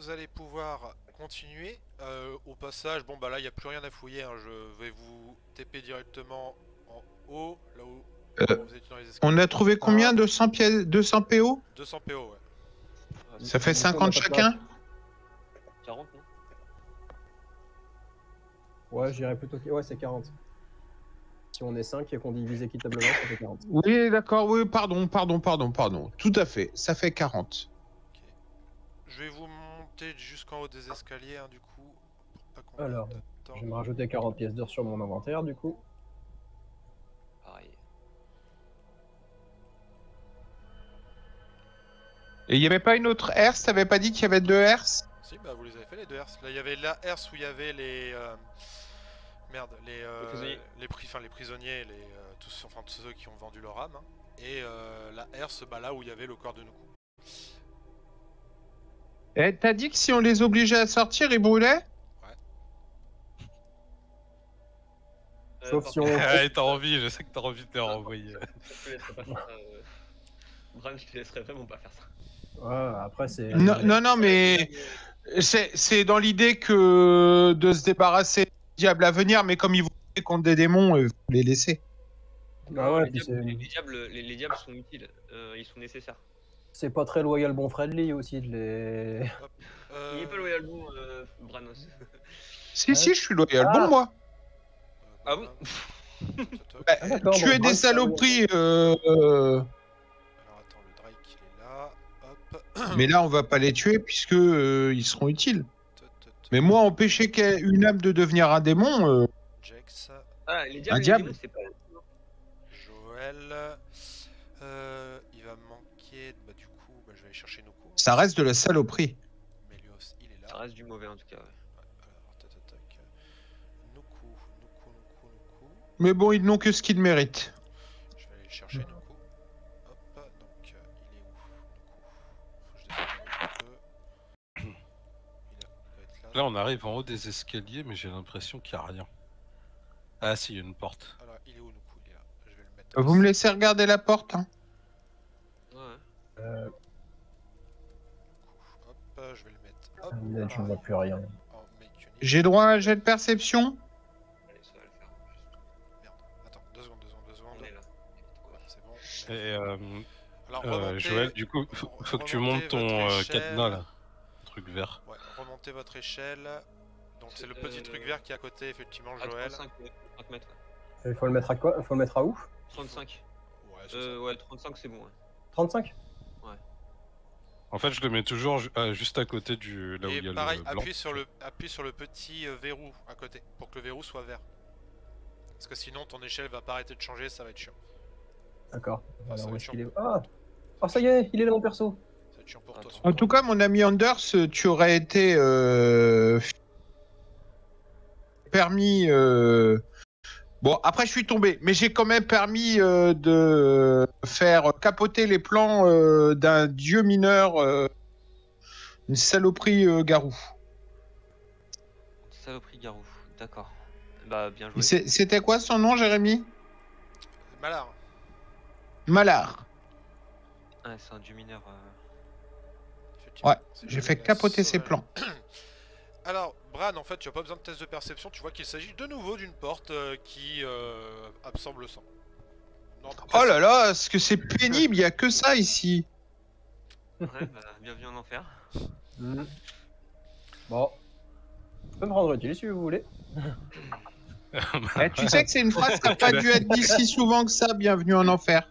vous allez pouvoir continuer. Au passage, bon bah là il n'y a plus rien à fouiller, hein. Je vais vous TP directement en haut, là où vous étiez dans les escaliers. On a trouvé combien? 200 pièces, 200 PO? 200 PO, ouais. Ça fait Du coup, on 50 a pas de chacun? 40, non? Ouais, j'irais plutôt que... Ouais, c'est 40. Si on est 5 et qu'on divise équitablement, ça fait 40. Oui, d'accord, oui, pardon. Tout à fait, ça fait 40. Ok. Je vais vous monter jusqu'en haut des escaliers, hein, du coup. Pour pas qu'on Alors, perde de temps. je vais me rajouter 40 pièces d'or sur mon inventaire, du coup. Pareil. Et il n'y avait pas une autre herse? T'avais pas dit qu'il y avait 2 herses? Si, bah vous les avez fait les deux herses. Là il y avait la herse où il y avait les... merde, les prisonniers, tous ceux qui ont vendu leur âme. Hein. Et la herse, bah là où il y avait le corps de Nuku. Et t'as dit que si on les obligeait à sortir, ils brûlaient? Sauf si on... Ouais, t'as envie, je sais que t'as envie de les renvoyer. Je te laisserai pas faire ça. Bran, je te laisserai vraiment pas faire ça. Ouais, après, c'est... Non, mais c'est dans l'idée que de se débarrasser du diable à venir, mais comme ils vont contre des démons, faut les laisser. Ah ouais, les, puis diables, les diables sont utiles, ils sont nécessaires. c'est pas très loyal bon friendly aussi de les... Il est pas loyal bon, Branos. Si, je suis loyal. Bon, moi. Ah bon? Bah, d'accord, tuer bon, des Bran, saloperies. Alors attends, le Drake il est là. Hop. Mais là, on va pas les tuer puisque ils seront utiles. Mais moi, empêcher une âme de devenir un démon. Jax. Ah, les diables, Un les diable démons, c'est pas... Joël. Il va me manquer. Bah du coup, bah, je vais aller chercher Nuku. Ça reste de la saloperie. Melios, il est là. Ça reste du mauvais en tout cas. Ouais. Alors, tac. Nuku. Mais bon, ils n'ont que ce qu'ils méritent. Je vais aller le chercher, Nuku. Hop, donc il est où, Nuku? Faut que je descende un peu. Il doit être là. Là, on arrive en haut des escaliers, mais j'ai l'impression qu'il n'y a rien. Ah, si, il y a une porte. Alors, il est où, Nuku? Il est là. Je vais le mettre. Vous me laissez regarder la porte, hein. Ouais. Hop, je vais le mettre. Hop. Je ne vois plus rien. En make unique. J'ai droit à un jet de perception? Allez, ça va le faire. Merde. Attends, 2 secondes. On est là. Ouais, c'est bon. Et Alors, remontez, Joël, du coup, faut que tu montes ton cadenas là. Truc vert. Ouais, remontez votre échelle. Donc c'est le petit truc vert qui est à côté, effectivement, À Joël. 35 mètres. Il faut le mettre à quoi? Il faut le mettre à où? 35. Ouais, c'est ça. Ouais, 35 c'est bon. Ouais. 35? En fait, je le mets toujours juste à côté du là où il y Et a pareil, le blanc. appuie sur le petit verrou à côté, pour que le verrou soit vert. Parce que sinon ton échelle va pas arrêter de changer, ça va être chiant. D'accord. Ah, ça Alors, va où être est-ce chiant. qu'il est? Ah! Oh, ça y est, il est là, mon perso! Ça va être chiant pour toi. Attends. En tout cas, mon ami Anders, tu aurais été permis. Bon, après, je suis tombé, mais j'ai quand même permis de faire capoter les plans d'un dieu mineur, une saloperie garou. Saloperie Garou, d'accord. Bah, bien joué. C'était quoi son nom, Jérémy? Malard. Malar. Ah, c'est un dieu mineur. Effectivement. Ouais, C'est j'ai le fait gars capoter ses sauvage. plans. Alors, Bran, en fait, tu as pas besoin de test de perception, tu vois qu'il s'agit de nouveau d'une porte qui absorbe le sang. Non, Oh là là, est-ce que c'est pénible, il y a que ça ici. Ouais, bah, bienvenue en enfer. Bon. Je peux me rendre utile si vous voulez. Tu sais que c'est une phrase qui n'a pas dû être dit si souvent que ça, bienvenue en enfer.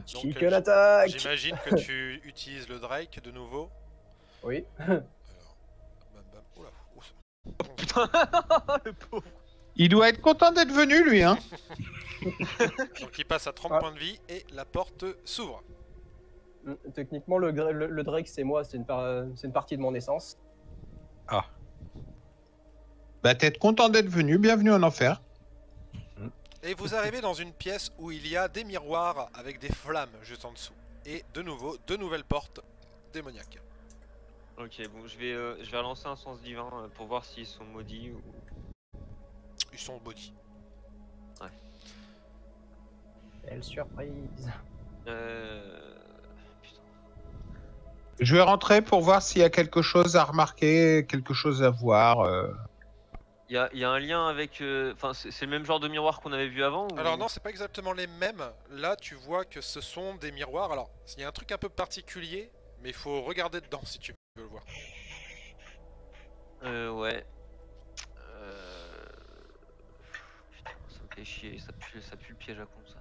Chicken attack! J'imagine que tu utilises le Drake de nouveau. Oui. Alors, bam. Oula, Putain, le pauvre. Il doit être content d'être venu, lui, hein. Donc il passe à 30 Ah. points de vie et la porte s'ouvre. Techniquement, le Drake, c'est moi, c'est une partie de mon essence. Ah. Bah, t'es content d'être venu, bienvenue en enfer. Et vous arrivez dans une pièce où il y a des miroirs avec des flammes juste en dessous. Et de nouveau, 2 nouvelles portes démoniaques. Ok, bon, je vais relancer un sens divin pour voir s'ils sont maudits ou... Ils sont body. Belle surprise. Putain. Je vais rentrer pour voir s'il y a quelque chose à remarquer, quelque chose à voir. Il y a un lien avec... Enfin, c'est le même genre de miroir qu'on avait vu avant ou... Alors non, c'est pas exactement les mêmes. Là, tu vois que ce sont des miroirs. Alors, il y a un truc un peu particulier, mais il faut regarder dedans si tu veux le voir. Ouais. Putain, ça me fait chier, ça pue le piège à con ça.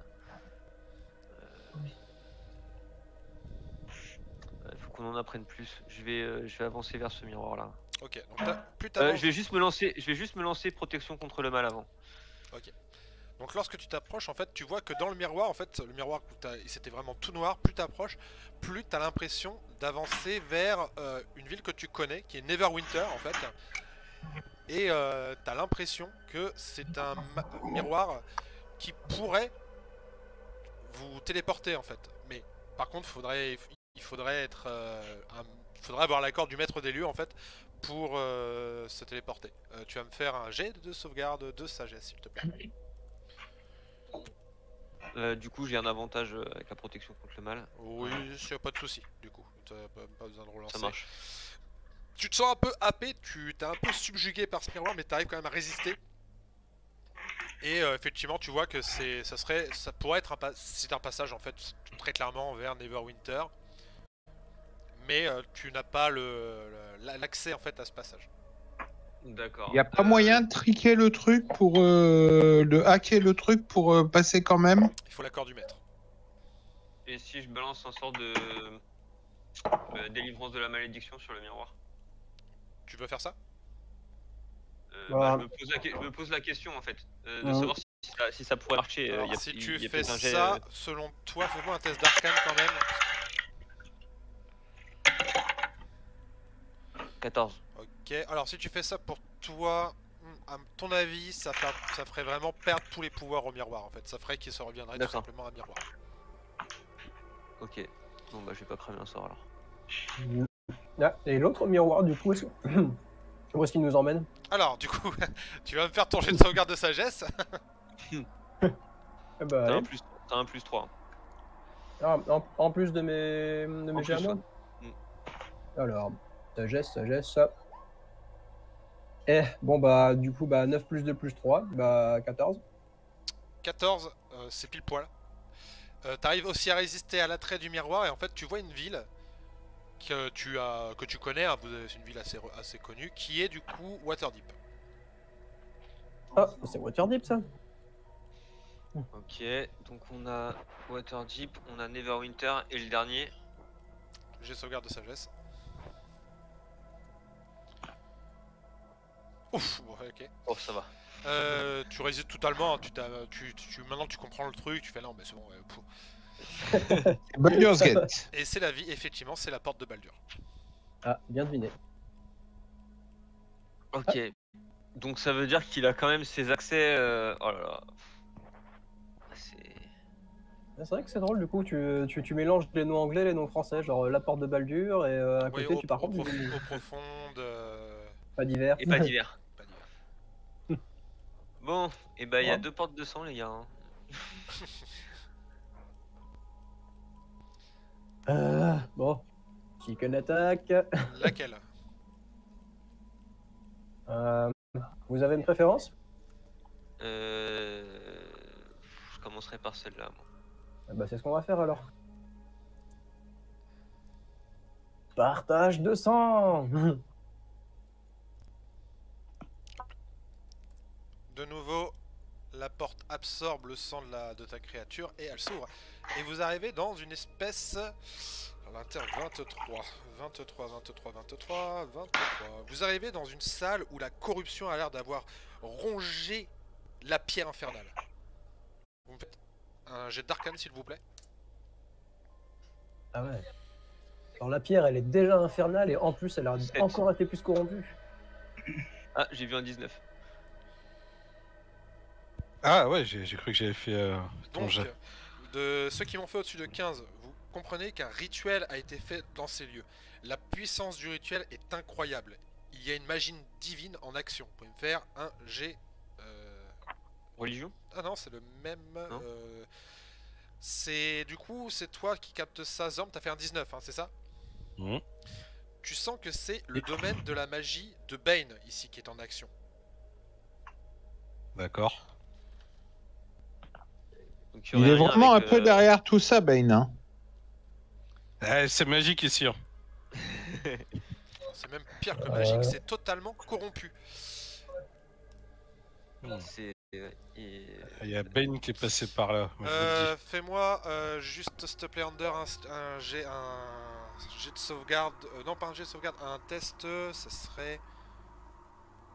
Faut qu'on en apprenne plus. Je vais avancer vers ce miroir là. Ok, donc plus t'avances... je vais juste me lancer protection contre le mal avant. Ok. Donc lorsque tu t'approches, en fait, tu vois que dans le miroir, en fait, le miroir, c'était vraiment tout noir. Plus t'approches, plus t'as l'impression d'avancer vers une ville que tu connais, qui est Neverwinter, en fait. Et t'as l'impression que c'est un miroir qui pourrait vous téléporter, en fait. Mais par contre, il faudrait avoir l'accord du maître des lieux, en fait, pour se téléporter. Tu vas me faire un jet de sauvegarde de sagesse, s'il te plaît. Du coup, j'ai un avantage avec la protection contre le mal. Oui, y a pas de souci. Du coup, t'as pas besoin de relancer. Ça marche. Tu te sens un peu happé, tu t'es un peu subjugué par ce miroir, mais t'arrives quand même à résister. Et effectivement, tu vois que ça pourrait être c'est un passage en fait très clairement vers Neverwinter, mais tu n'as pas l'accès en fait à ce passage. D'accord. Il n'y a pas moyen de triquer le truc pour de hacker le truc pour passer quand même. Il faut l'accord du maître. Et si je balance un sort de délivrance de la malédiction sur le miroir? Tu veux faire ça? Bah, je me pose la question en fait, de savoir si ça pourrait marcher. Alors, si tu fais ça, selon toi, fais-moi un test d'arcane quand même. 14. Ok, alors si tu fais ça pour toi, à ton avis, ça ferait vraiment perdre tous les pouvoirs au miroir en fait. Ça ferait qu'il se reviendrait tout simplement à miroir. Ok, bon bah je vais pas cramer un sort alors. Ah, et l'autre miroir du coup, où est-ce qu'il nous emmène? Alors du coup, tu vas me faire ton jet de sauvegarde de sagesse. Bah, T'as un plus 3. Ah, en plus de mes jets à moi. Alors, sagesse. Eh, bon bah du coup, bah 9 plus 2 plus 3, bah 14. 14, c'est pile poil. T'arrives aussi à résister à l'attrait du miroir et en fait tu vois une ville que tu connais, hein, c'est une ville assez connue, qui est du coup Waterdeep. Ah, c'est Waterdeep ça. Ok, donc on a Waterdeep, on a Neverwinter et le dernier. J'ai sauvegarde de sagesse. Ouf, ouais, ok. Oh, ça va. Tu résistes totalement, hein, maintenant tu comprends le truc, tu fais non mais c'est bon. Baldur's Gate. Et c'est la vie, effectivement, c'est la porte de Baldur. Ah, bien deviné. Ok, donc ça veut dire qu'il a quand même ses accès. Oh là là. C'est vrai que c'est drôle, du coup, tu mélanges les noms anglais et les noms français, genre la porte de Baldur et à côté tu pars au profond pas d'hiver. Et pas d'hiver. Bon, et bah il y a 2 portes de sang les gars. Bon, chicken attack. Laquelle? Vous avez une préférence? Je commencerai par celle-là moi. Bah c'est ce qu'on va faire alors. Partage de sang. De nouveau, la porte absorbe le sang de ta créature et elle s'ouvre. Et vous arrivez dans une espèce... L'inter 23. Vous arrivez dans une salle où la corruption a l'air d'avoir rongé la pierre infernale. Vous me faites un jet d'arcane s'il vous plaît. Ah ouais. Alors la pierre elle est déjà infernale et en plus elle a encore été plus corrompue. Ah, j'ai vu un 19. Ah ouais, j'ai cru que j'avais fait ton Donc, jet. de ceux qui m'ont fait au-dessus de 15, vous comprenez qu'un rituel a été fait dans ces lieux. La puissance du rituel est incroyable. Il y a une magie divine en action. Vous pouvez me faire un jet... Religion? Ah non, c'est le même... c'est du coup, c'est toi qui captes ça, Zorm, t'as fait un 19, hein, c'est ça? Tu sens que c'est le domaine de la magie de Bane ici qui est en action. D'accord. Donc, Il est vraiment un peu derrière tout ça, Bane. Hein. C'est magique ici. Hein. C'est même pire que magique, c'est totalement corrompu. Il y a Bane qui est passé par là. Fais-moi juste, s'il te plaît, Under, un jet de sauvegarde. Non, pas un jet de sauvegarde, un test, ça serait.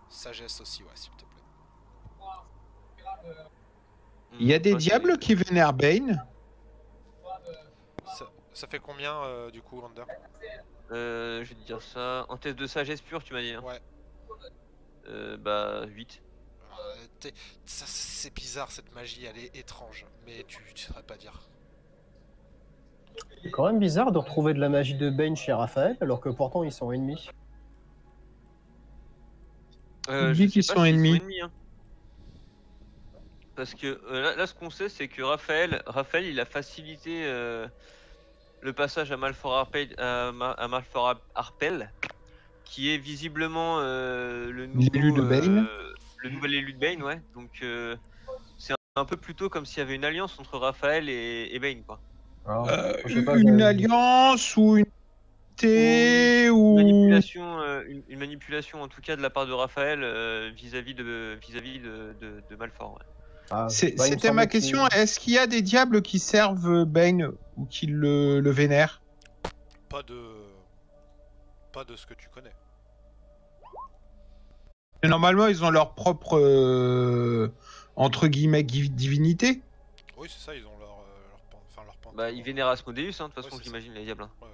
Sagesse aussi, ouais, s'il te plaît. Il y a des diables qui vénèrent Bane. Ça fait combien du coup, Under? Je vais te dire ça. En test de sagesse pure, tu m'as dit. Hein. Ouais. Bah, 8. C'est bizarre cette magie, elle est étrange, mais tu saurais pas dire. C'est quand même bizarre de retrouver de la magie de Bane chez Raphaël, alors que pourtant ils sont ennemis. Je dis qu'ils sont ennemis. Hein. Parce que là, ce qu'on sait, c'est que Raphaël, il a facilité le passage à Malfort Harpel, qui est visiblement le nouvel élu de Bane, ouais. Donc c'est un peu plutôt comme s'il y avait une alliance entre Raphaël et Bane, quoi. Alors, une alliance ou une une manipulation en tout cas de la part de Raphaël vis-à-vis de Malfort. Ouais. C'était ma question. Est-ce qu'il y a des diables qui servent Bane ou qui le vénèrent? Pas de ce que tu connais. Mais normalement, ils ont leur propre entre guillemets divinité. Oui, c'est ça. Ils ont leur Bah, ils vénèrent Asmodeus, hein, de toute façon, j'imagine, les diables. Hein. Ouais.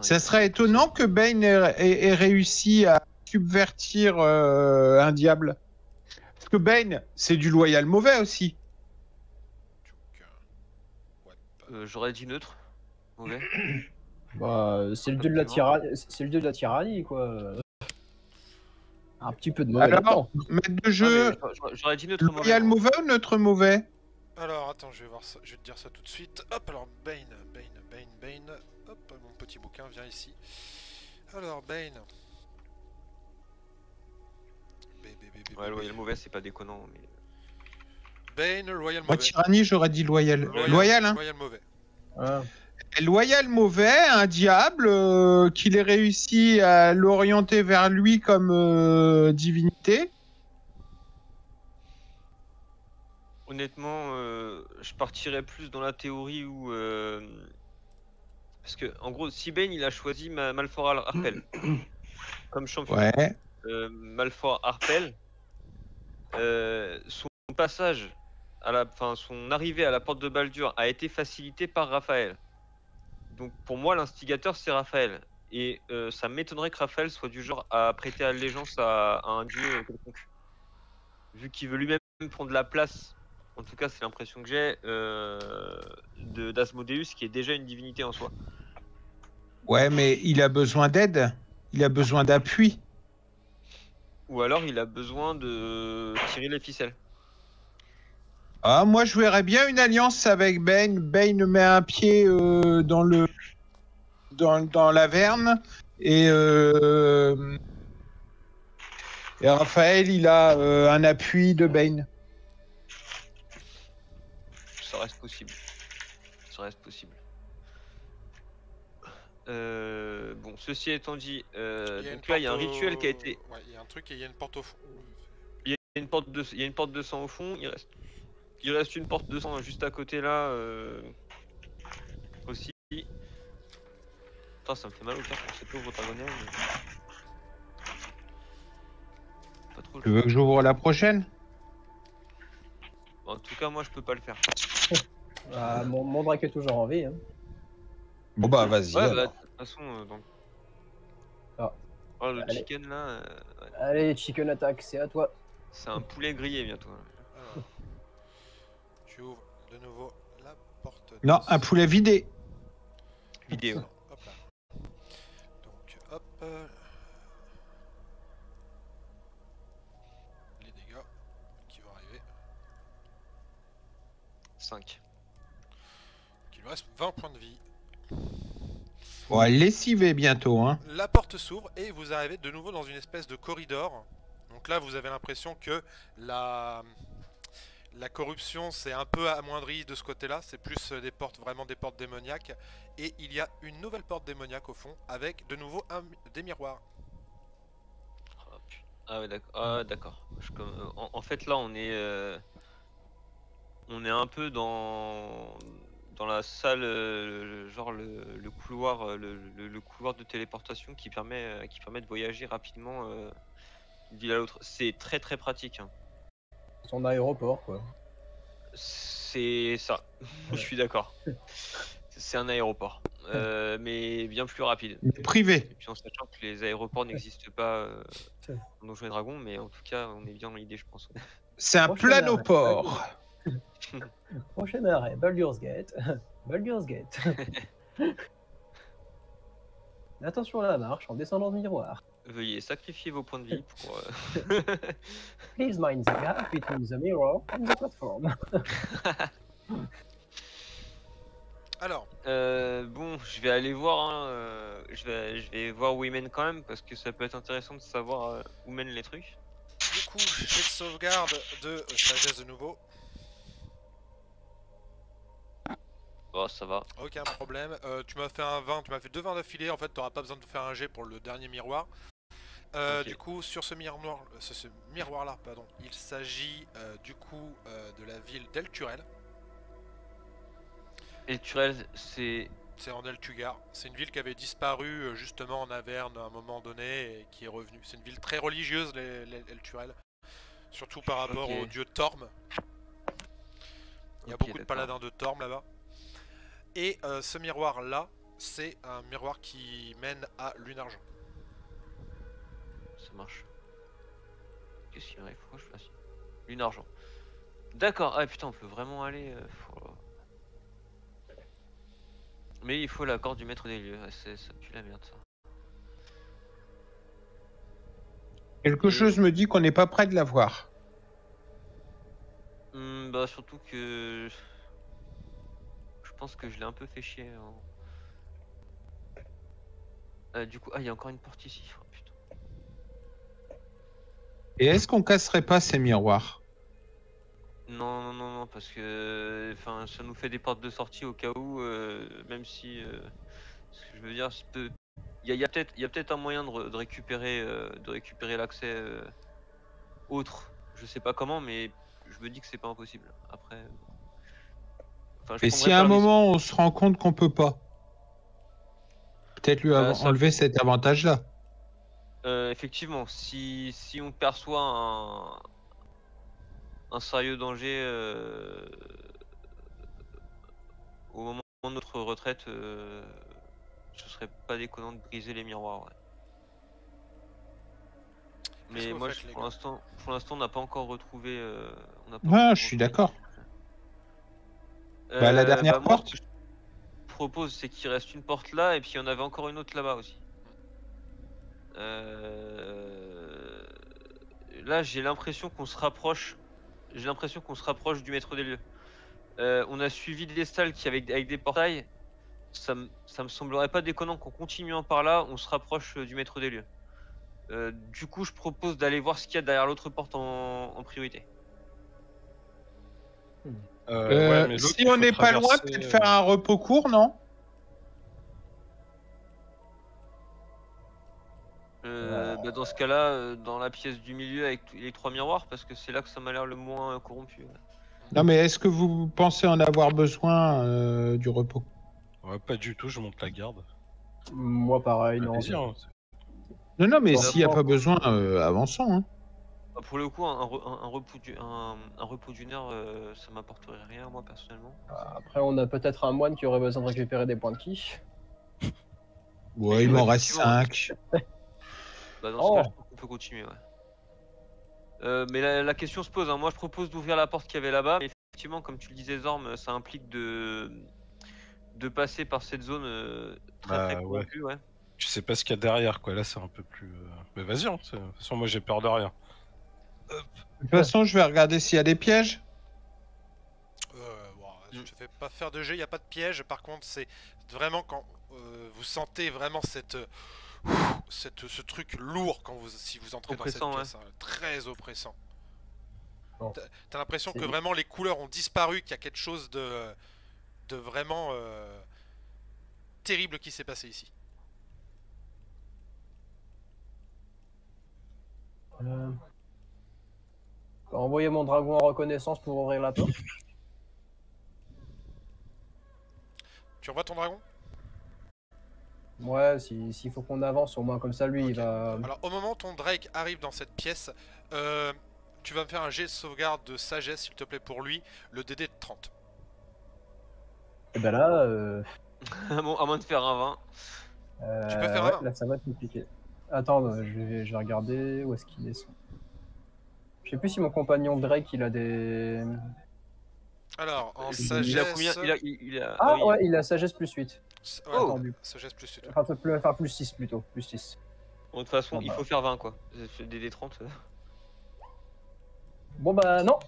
Ça serait étonnant que Bane ait réussi à subvertir un diable. Parce que Bane, c'est du loyal mauvais aussi. J'aurais dit neutre. Mauvais. Bah, c'est le dieu de la tyrannie. C'est le dieu de la tyrannie, quoi. Un petit peu de mauvais. Alors, maître de jeu, j'aurais dit neutre loyal mauvais ou neutre mauvais? Alors, attends, je vais voir ça. Je vais te dire ça tout de suite. Hop, alors Bane. Hop, mon petit bouquin, viens ici. Alors, Bane. Ouais, loyal mauvais, c'est pas déconnant. Mais... Bane, loyal mauvais. Moi, tyrannie, j'aurais dit loyal. Loyal, hein. Loyal mauvais. Ah. Loyal mauvais, un diable qu'il ait réussi à l'orienter vers lui comme divinité. Honnêtement, je partirais plus dans la théorie où... Parce que, en gros, si Bane, il a choisi Malfort Harpel comme champion. Ouais. Malfort Harpel, son passage, son arrivée à la porte de Baldur a été facilité par Raphaël. Donc pour moi, l'instigateur, c'est Raphaël. Et ça m'étonnerait que Raphaël soit du genre à prêter allégeance à un dieu quelconque. Vu qu'il veut lui-même prendre la place, en tout cas c'est l'impression que j'ai, d'Asmodeus, qui est déjà une divinité en soi. Ouais, mais il a besoin d'aide. Il a besoin d'appui. Ou alors il a besoin de tirer les ficelles. Ah, moi, je verrais bien une alliance avec Bane. Bane met un pied dans l'Averne et Raphaël, il a un appui de Bane. Ça reste possible. Bon, ceci étant dit, donc là il y a un rituel qui a été. Ouais, il y a un truc et il y a une porte au fond. Il y a une porte de sang au fond. Il reste une porte de sang juste à côté là aussi. Putain, ça me fait mal au cœur pour ces pauvres dragonnets. Mais... Pas trop. Tu veux que j'ouvre la prochaine? En tout cas, moi je peux pas le faire. Ah, mon drac est toujours en vie. Hein. Bon bah vas-y. Ouais, bah, de toute façon, donc. Ah. Oh, le Allez. chicken là. Ouais. Allez, chicken attack, c'est à toi. C'est un poulet grillé bientôt. Alors, tu ouvres de nouveau la porte. Non, un poulet vidé. Vidéo. Hop là. Donc, hop. Les dégâts qui vont arriver. 5. Qui me reste 20 points de vie. On va lessiver bientôt, hein. La porte s'ouvre et vous arrivez de nouveau dans une espèce de corridor. Donc là, vous avez l'impression que la corruption s'est un peu amoindrie de ce côté-là. C'est plus des portes, vraiment des portes démoniaques. Et il y a une nouvelle porte démoniaque au fond, avec de nouveau des miroirs. Ah ouais, d'accord. Ah, d'accord. En fait, là, on est un peu dans la salle, genre le couloir, le couloir de téléportation qui permet de voyager rapidement d'une ville à l'autre. C'est très très pratique. Hein. Son aéroport, quoi. C'est ça. Je suis d'accord. C'est un aéroport, mais bien plus rapide. Privé. Et puis en sachant que les aéroports n'existent pas dans Donjons et Dragons, mais en tout cas, on est bien dans l'idée, je pense. C'est un planoport. Prochain arrêt, Baldur's Gate. Baldur's Gate. Attention à la marche en descendant du miroir. Veuillez sacrifier vos points de vie pour... Please mind the gap between the mirror and the platform. Alors, bon, je vais aller voir, hein, je vais voir où ils mènent quand même, parce que ça peut être intéressant de savoir où mènent les trucs. du coup, j'ai de sauvegarde de sagesse de nouveau. Oh, ça va. Aucun problème. Tu m'as fait un 20, tu m'as fait 2 20 d'affilée. En fait, t'auras pas besoin de faire un jet pour le dernier miroir. Ok. Du coup, sur ce miroir là, pardon, il s'agit du coup de la ville d'Elturel. Elturel, c'est... C'est en Eltugar. C'est une ville qui avait disparu justement en Averne à un moment donné et qui est revenue. C'est une ville très religieuse, Elturel. Surtout par rapport au dieu Torm. Il y a beaucoup de paladins de Torm là-bas. Et ce miroir là, c'est un miroir qui mène à Lunargent. Ça marche. Qu'est-ce qu'il y aurait? Pourquoi je fais ça? Lunargent. D'accord. Ah putain, on peut vraiment aller... Mais il faut l'accord du maître des lieux. Ça pue la merde, ça. Quelque chose me dit qu'on n'est pas près de l'avoir. Bah surtout que... Je pense que je l'ai un peu fait chier. Hein. Du coup, il y a encore une porte ici. Oh, putain. Et est-ce qu'on casserait pas ces miroirs? Non, parce que enfin, ça nous fait des portes de sortie au cas où, même si... ce que je veux dire, il y a peut-être un moyen de récupérer l'accès autre. Je sais pas comment, mais je me dis que c'est pas impossible. Après... Enfin, Et si à un moment on se rend compte qu'on peut pas, peut-être lui enlever cet avantage-là. Effectivement, si on perçoit un sérieux danger au moment de notre retraite, ce serait pas déconnant de briser les miroirs. Ouais. Mais moi, pour l'instant, on n'a pas encore retrouvé. Je suis d'accord. La dernière porte. Ce que je propose, c'est qu'il reste une porte là, et puis il y en avait encore une autre là-bas aussi. Là, j'ai l'impression qu'on se rapproche. J'ai l'impression qu'on se rapproche du maître des lieux. On a suivi des stalles avec des portails. Ça me semblerait pas déconnant qu'en continuant par là, on se rapproche du maître des lieux. Du coup, je propose d'aller voir ce qu'il y a derrière l'autre porte en priorité. Ouais, mais si on n'est pas loin, peut-être faire un repos court, non? Dans ce cas-là, dans la pièce du milieu avec les 3 miroirs, parce que c'est là que ça m'a l'air le moins corrompu. Ouais. Non, mais est-ce que vous pensez en avoir besoin du repos? Ouais, pas du tout, je monte la garde. Moi, pareil, non. Non, mais s'il n'y a pas besoin, avançons. Hein. Pour le coup, un repos d'une heure, ça m'apporterait rien, moi, personnellement. Après, on a peut-être un moine qui aurait besoin de récupérer des points de ki. Ouais, il m'en reste 5. Bah dans ce cas, je pense qu'on peut continuer, ouais. Mais la question se pose, hein. Moi je propose d'ouvrir la porte qu'il y avait là-bas, mais effectivement, comme tu le disais Zorm, ça implique de passer par cette zone très corrompue, ouais. Tu sais pas ce qu'il y a derrière, quoi. Là, c'est un peu plus... Mais vas-y, hein. De toute façon, moi j'ai peur de rien. De toute façon, je vais regarder s'il y a des pièges. Je te fais pas faire de jet, il n'y a pas de piège. Par contre, c'est vraiment quand vous sentez vraiment ce truc lourd si vous entrez Oppressant, dans cette pièce. Très oppressant. Bon. T'as l'impression que vraiment les couleurs ont disparu, qu'il y a quelque chose de vraiment terrible qui s'est passé ici. Envoyer mon dragon en reconnaissance pour ouvrir la porte. Tu envoies ton dragon? Ouais, s'il faut qu'on avance, au moins comme ça, lui, il va... Alors, au moment où ton Drake arrive dans cette pièce, tu vas me faire un jet de sauvegarde de sagesse, s'il te plaît, pour lui, le DD de 30. Et ben là... à moins de faire un 20. Tu peux faire un 20. Là, ça va être compliqué. Attends, je vais regarder où est-ce qu'il est. Je sais plus si mon compagnon Drake, il a des... Alors, en Il sagesse... a combien il a... Ah oui. ouais, il a sagesse plus 8. Ouais, Oh. sagesse plus 8. Enfin, plus 6 plutôt, plus 6. Bon, de toute façon, Ah il bah. faut faire 20 quoi. Des D30. Bon bah non.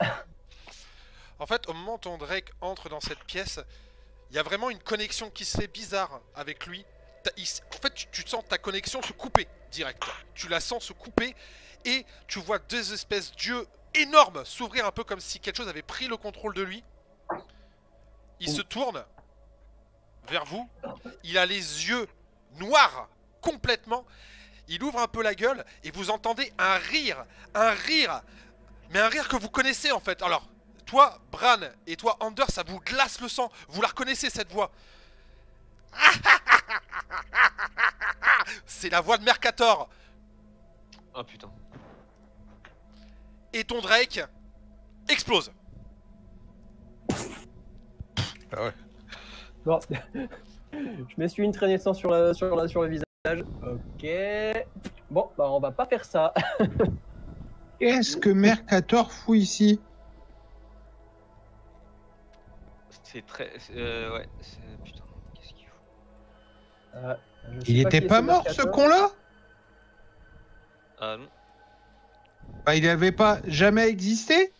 En fait, au moment où ton Drake entre dans cette pièce, il y a vraiment une connexion qui se fait bizarre avec lui. En fait, tu sens ta connexion se couper direct. Tu la sens se couper et tu vois deux espèces d'yeux énormes s'ouvrir un peu comme si quelque chose avait pris le contrôle de lui. Il se tourne vers vous. Il a les yeux noirs complètement. Il ouvre un peu la gueule et vous entendez un rire. Mais un rire que vous connaissez en fait. Alors, toi, Bran, et toi, Ander, ça vous glace le sang. Vous la reconnaissez cette voix. C'est la voix de Mercator. Ah putain. Et ton Drake explose. Ah ouais. Bon. Je m'essuie une traînée de sang sur le visage. Ok. Bon, bah on va pas faire ça. Qu'est-ce que Mercator fout ici? C'est très... ouais, putain, qu'est-ce qu'il fout? Je sais Il était qui est pas ce mort, ce Mercator. con-là? Ah non. Bah, il avait pas jamais existé?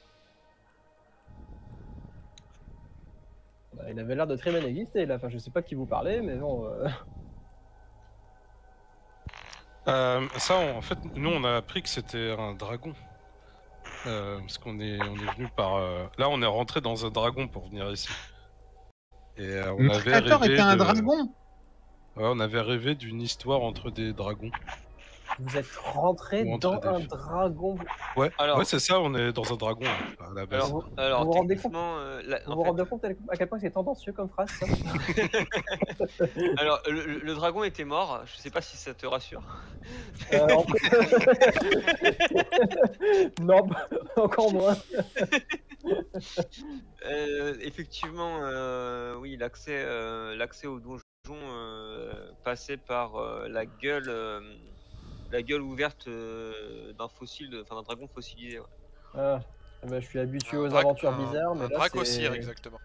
Bah, il avait l'air de très bien exister là. Enfin, je sais pas de qui vous parlez, mais bon. Ça, en fait, nous, on a appris que c'était un dragon. Parce qu'on est venu par... Là, on est rentré dans un dragon pour venir ici. Et on avait Mercator rêvé était un de- dragon. Ouais, on avait rêvé d'une histoire entre des dragons. Vous êtes rentré Ou entre dans des un filles. dragon. Ouais, Alors- ouais, c'est ça, on est dans un dragon à la base. Alors vous vous rendez techniquement, Vous vous rendez compte à quel point c'est tendancieux comme phrase ça? alors le dragon était mort. Je sais pas si ça te rassure. En non, encore moins. Effectivement, oui, l'accès au donjon passait par la gueule ouverte d'un fossile, enfin d'un dragon fossilisé. Ouais. Ah, bah, je suis habitué aux aventures bizarres, mais un là Dracosir, c'est... exactement.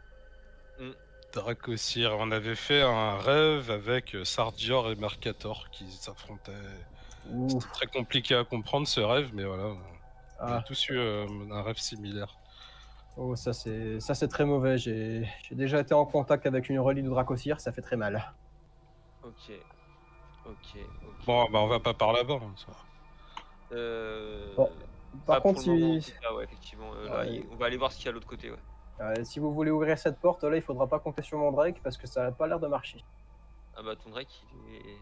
Dracosir, on avait fait un rêve avec Sardior et Mercator qui s'affrontaient. Ouh. C'était très compliqué à comprendre ce rêve, mais voilà, on a Ah. tous eu un rêve similaire. Oh, ça c'est très mauvais. J'ai déjà été en contact avec une relique de Dracosir, ça fait très mal. Ok. Bon, bah on va pas par là-bas. Hein, ça. Bon, Pas Par contre, pour le moment, en si... tout cas, ouais, effectivement. Là, Ouais. on va aller voir ce qu'il y a à l'autre côté. Ouais. si vous voulez ouvrir cette porte, là, il faudra pas compter sur mon Drake parce que ça a pas l'air de marcher. Ah bah ton Drake, il est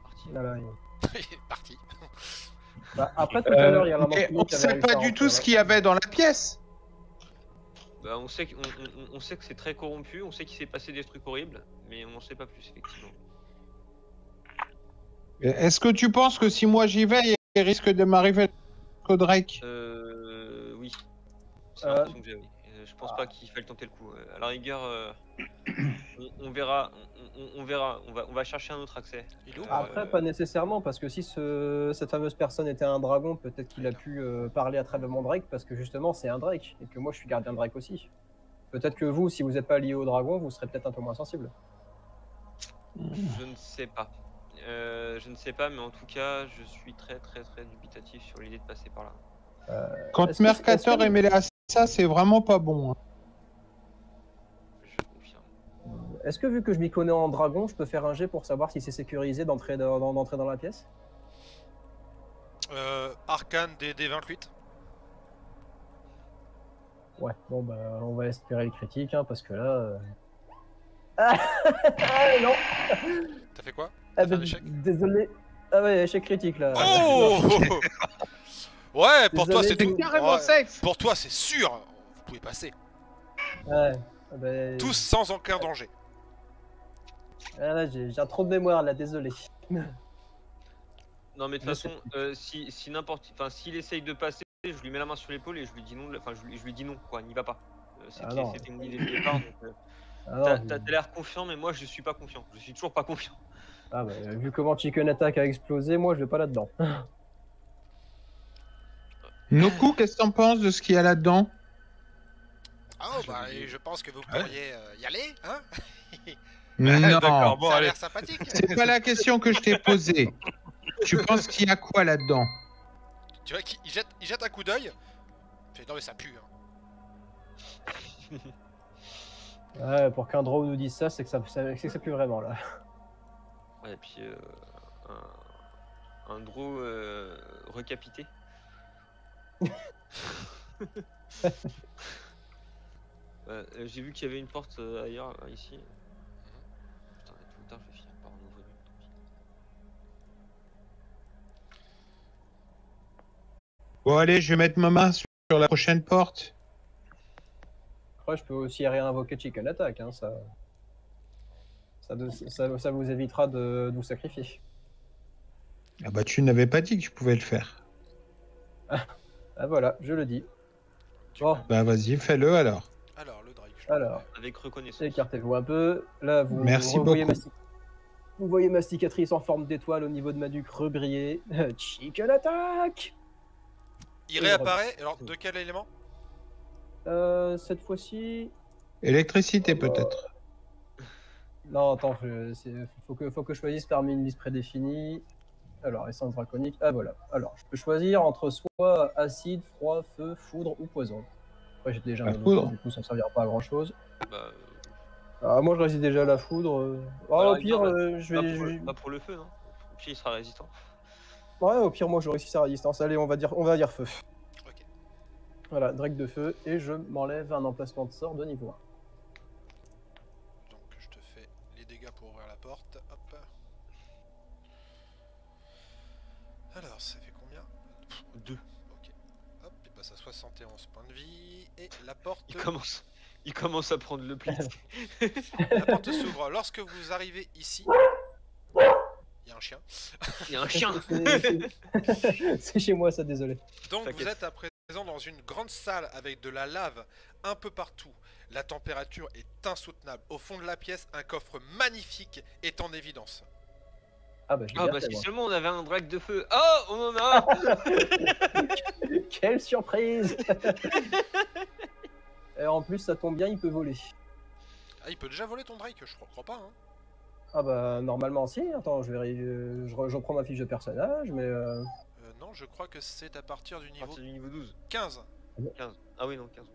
parti. Voilà, Il est parti. Bah, après, tout à l'heure, il y a la Mais mention on qui avait sait réussi pas à du rentrer, tout ce là. qu'il y avait dans la pièce. Bah, on sait que c'est très corrompu, on sait qu'il s'est passé des trucs horribles, mais on n'en sait pas plus effectivement. Est-ce que tu penses que si moi j'y vais, il risque de m'arriver le Drake? Oui. C'est l'impression que j'ai, oui. Je pense pas qu'il faille tenter le coup. À la rigueur, on verra. On verra. On va chercher un autre accès. Il ouvre. Après, pas nécessairement, parce que si cette fameuse personne était un dragon, peut-être qu'il a pu parler à travers mon Drake, parce que justement, c'est un Drake, et que moi, je suis gardien Drake aussi. Peut-être que vous, si vous n'êtes pas lié au dragon, vous serez peut-être un peu moins sensible. Je ne sais pas. Je ne sais pas, mais en tout cas, je suis très dubitatif sur l'idée de passer par là. Quand Est-ce que- Mercator est-ce que- est mêlé à ça, c'est vraiment pas bon. Hein. Est-ce que vu que je m'y connais en dragon, je peux faire un jet pour savoir si c'est sécurisé d'entrer dans la pièce? Arcane des 28. Ouais, bon bah on va espérer le critique, hein, parce que là... Ah non. T'as fait quoi? Ah, T'as fait un échec? désolé. Ah ouais, échec critique là. Oh ouais, pour toi c'est Désolé, tout. Carrément Ouais, safe. pour toi c'est sûr. Vous pouvez passer. Ouais. Ah bah, Tous sans aucun danger. Ah là, j'ai trop de mémoire là, désolé. Non, mais de toute Je façon, si n'importe, enfin, s'il essaye de passer, je lui mets la main sur l'épaule et je lui dis non. Enfin, je lui dis non, quoi. N'y va pas. Ah non. C'était une idée de départ. Donc, Ah, non, t'as l'air confiant, mais moi, je suis pas confiant. Je suis toujours pas confiant. ah bah, vu comment Chicken Attack a explosé, moi je vais pas là-dedans. Noku, qu'est-ce que t'en penses de ce qu'il y a là-dedans? Ah bah et je pense que vous pourriez y aller, hein? Non, D'accord, bon, Ça a allez. l'air sympathique. c'est pas la question que je t'ai posée. Tu penses qu'il y a quoi là-dedans? Tu vois qu'il jette un coup d'œil. Il fait non mais ça pue. Hein. Ouais, pour qu'un draw nous dise ça, c'est que ça pue vraiment là. Ouais, et puis un draw recapité. J'ai vu qu'il y avait une porte ailleurs, ici. Putain, tout le temps, je vais finir par en ouvrir une. Tant pis. Bon, allez, je vais mettre ma main sur la prochaine porte. Après, je peux aussi réinvoquer Chicken Attack, hein, ça vous évitera de vous sacrifier. Ah bah, tu n'avais pas dit que tu pouvais le faire. Ah voilà, je le dis. Bon, Bah, vas-y, fais-le alors. Alors le Drake. alors, Avec reconnaissance. écartez-vous un peu. Là, vous, Merci revoyez beaucoup. vous voyez ma cicatrice en forme d'étoile au niveau de ma nuque rebriller. Chicken Attack! Il réapparaît. Alors de quel élément? Cette fois-ci... Électricité, peut-être. Non, attends, faut que je choisisse parmi une liste prédéfinie. Alors, essence draconique, ah voilà. Alors, je peux choisir entre soit acide, froid, feu, foudre ou poison. Après, j'ai déjà La mon foudre. autre, du coup, ça ne servira pas à grand chose. Bah, Ah, moi, je résiste déjà à la foudre. alors, au pire, non, je pas pour le feu, non? Au pire, il sera résistant. Ouais, au pire, moi, je réussis sa résistance. Allez, on va dire feu. Ok. Voilà, Drake de feu, et je m'enlève un emplacement de sort de niveau 1. Donc je te fais les dégâts pour ouvrir la porte. Hop. Alors ça fait combien? 2. Ok. Hop, il passe à 71 points de vie. Et la porte. Il commence à prendre le pli. La porte s'ouvre. Lorsque vous arrivez ici. Il y a un chien. Il y a un chien. C'est chez moi, ça, désolé. Donc vous T'inquiète. êtes à présent dans une grande salle avec de la lave un peu partout. La température est insoutenable. Au fond de la pièce, un coffre magnifique est en évidence. Ah bah, je l'ai Ah bien bah fait, si moi. seulement on avait un drague de feu. Oh, on en a un. Quelle surprise! Et en plus, ça tombe bien, il peut voler. Ah, il peut déjà voler ton Drake, je crois pas. Hein. Ah bah, normalement, si. Attends, je reprends ma fiche de personnage, mais... Non, je crois que c'est à partir du À niveau partir du niveau 12. 15. 15. Ah oui, non, 15.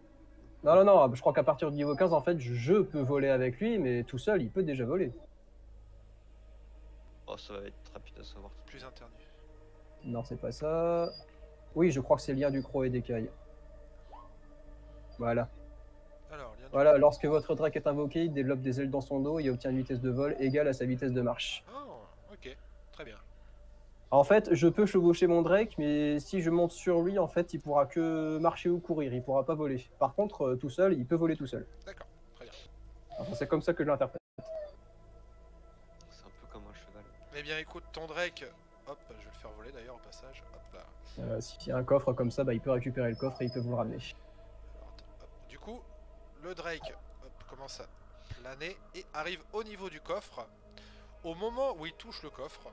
Non, je crois qu'à partir du niveau 15, en fait, je peux voler avec lui, mais tout seul, il peut déjà voler. Oh, ça va être rapide à savoir. Plus internu. Non, c'est pas ça. Oui, je crois que c'est le lien du croc et d'écaille. Voilà. Alors, lien du- Voilà, lorsque votre Drake est invoqué, il développe des ailes dans son dos et obtient une vitesse de vol égale à sa vitesse de marche. Oh, ok, très bien. En fait, je peux chevaucher mon Drake, mais si je monte sur lui, en fait, il pourra que marcher ou courir, il pourra pas voler. Par contre, tout seul, il peut voler tout seul. D'accord, très bien. Enfin, c'est comme ça que je l'interprète. C'est un peu comme un cheval. Eh bien, écoute, ton Drake. Hop, je vais le faire voler d'ailleurs au passage. Hop là. S'il y a un coffre comme ça, bah, il peut récupérer le coffre et il peut vous le ramener. Alors, attends, hop. Du coup, le Drake hop, commence à planer et arrive au niveau du coffre. Au moment où il touche le coffre,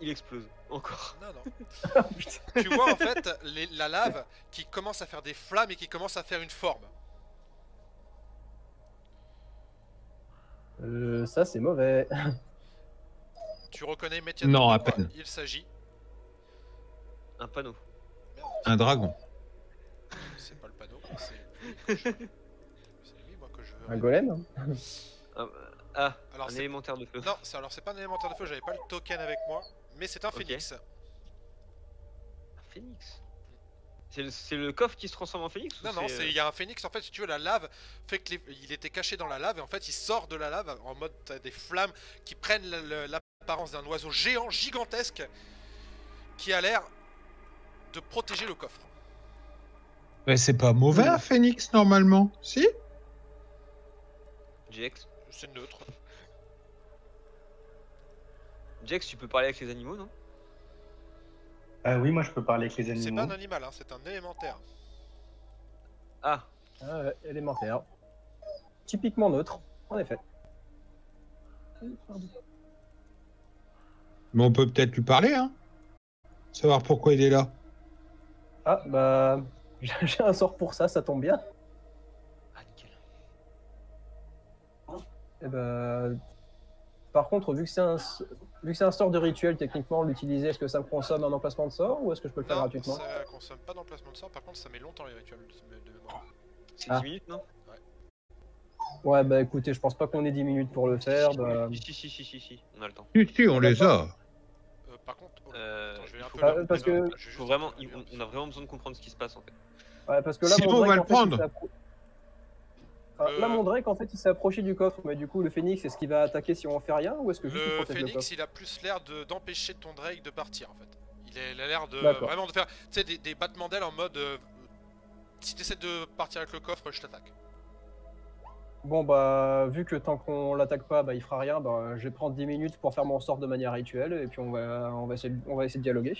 Il explose. Encore. non, non, Ah, putain. tu vois en fait la lave qui commence à faire des flammes et qui commence à faire une forme. Ça, c'est mauvais. Tu reconnais immédiatement Non, de à quoi peine. il s'agit. Un panneau. Merde, Un dragon. c'est pas le panneau, c'est lui que je veux. C'est lui moi que je veux. Un golem? Alors, un c'est- élémentaire de feu. Non, c'est pas un élémentaire de feu, j'avais pas le token avec moi, mais c'est un Ok. phénix. Un phénix. C'est le coffre qui se transforme en phénix ou Non, non, il y a un phénix, en fait, si tu veux, la lave fait que il était caché dans la lave, et en fait, il sort de la lave en mode t'as des flammes qui prennent l'apparence d'un oiseau géant, gigantesque, qui a l'air de protéger le coffre. Mais c'est pas mauvais un phénix normalement, si? Jex. C'est neutre. Jex, tu peux parler avec les animaux, non? Oui, moi je peux parler avec les C'est animaux. pas un animal, hein, c'est un élémentaire. Ah, Ah ouais, élémentaire. Typiquement neutre, en effet. Mais on peut peut-être lui parler, hein. Savoir pourquoi il est là. Ah, bah. J'ai un sort pour ça tombe bien. ah nickel. Et bah. Par contre, vu que c'est un sort de rituel, techniquement, l'utiliser, est-ce que ça me consomme un emplacement de sort ou est-ce que je peux le faire Non, gratuitement? ça consomme pas d'emplacement de sort, par contre, ça met longtemps les rituels de mémoire. C'est Ah. 10 minutes, non? Ouais, bah écoutez, je pense pas qu'on ait 10 minutes pour le faire. Bah... Si, on a le temps. Si, on les a. Par contre, attends, je vais Il un faut- peu le- parce que- je vais juste Faut vraiment, un peu le- on a vraiment besoin de comprendre ce qui se passe en fait. Ouais, parce que là, Sinon, on va le en fait, prendre. il s'est là, mon Drake, en fait, il s'est approché du coffre, mais du coup, le phénix, est-ce qu'il va attaquer si on fait rien ou est-ce que juste il Le protège le phénix, coffre? il a plus l'air d'empêcher ton Drake de partir en fait. Il a l'air de D'accord. vraiment de faire des battements d'ailes en mode si tu essaies de partir avec le coffre, je t'attaque. Bon, bah, vu que tant qu'on l'attaque pas, bah, il fera rien, bah, je vais prendre 10 minutes pour faire mon sort de manière rituelle et puis on va essayer de dialoguer.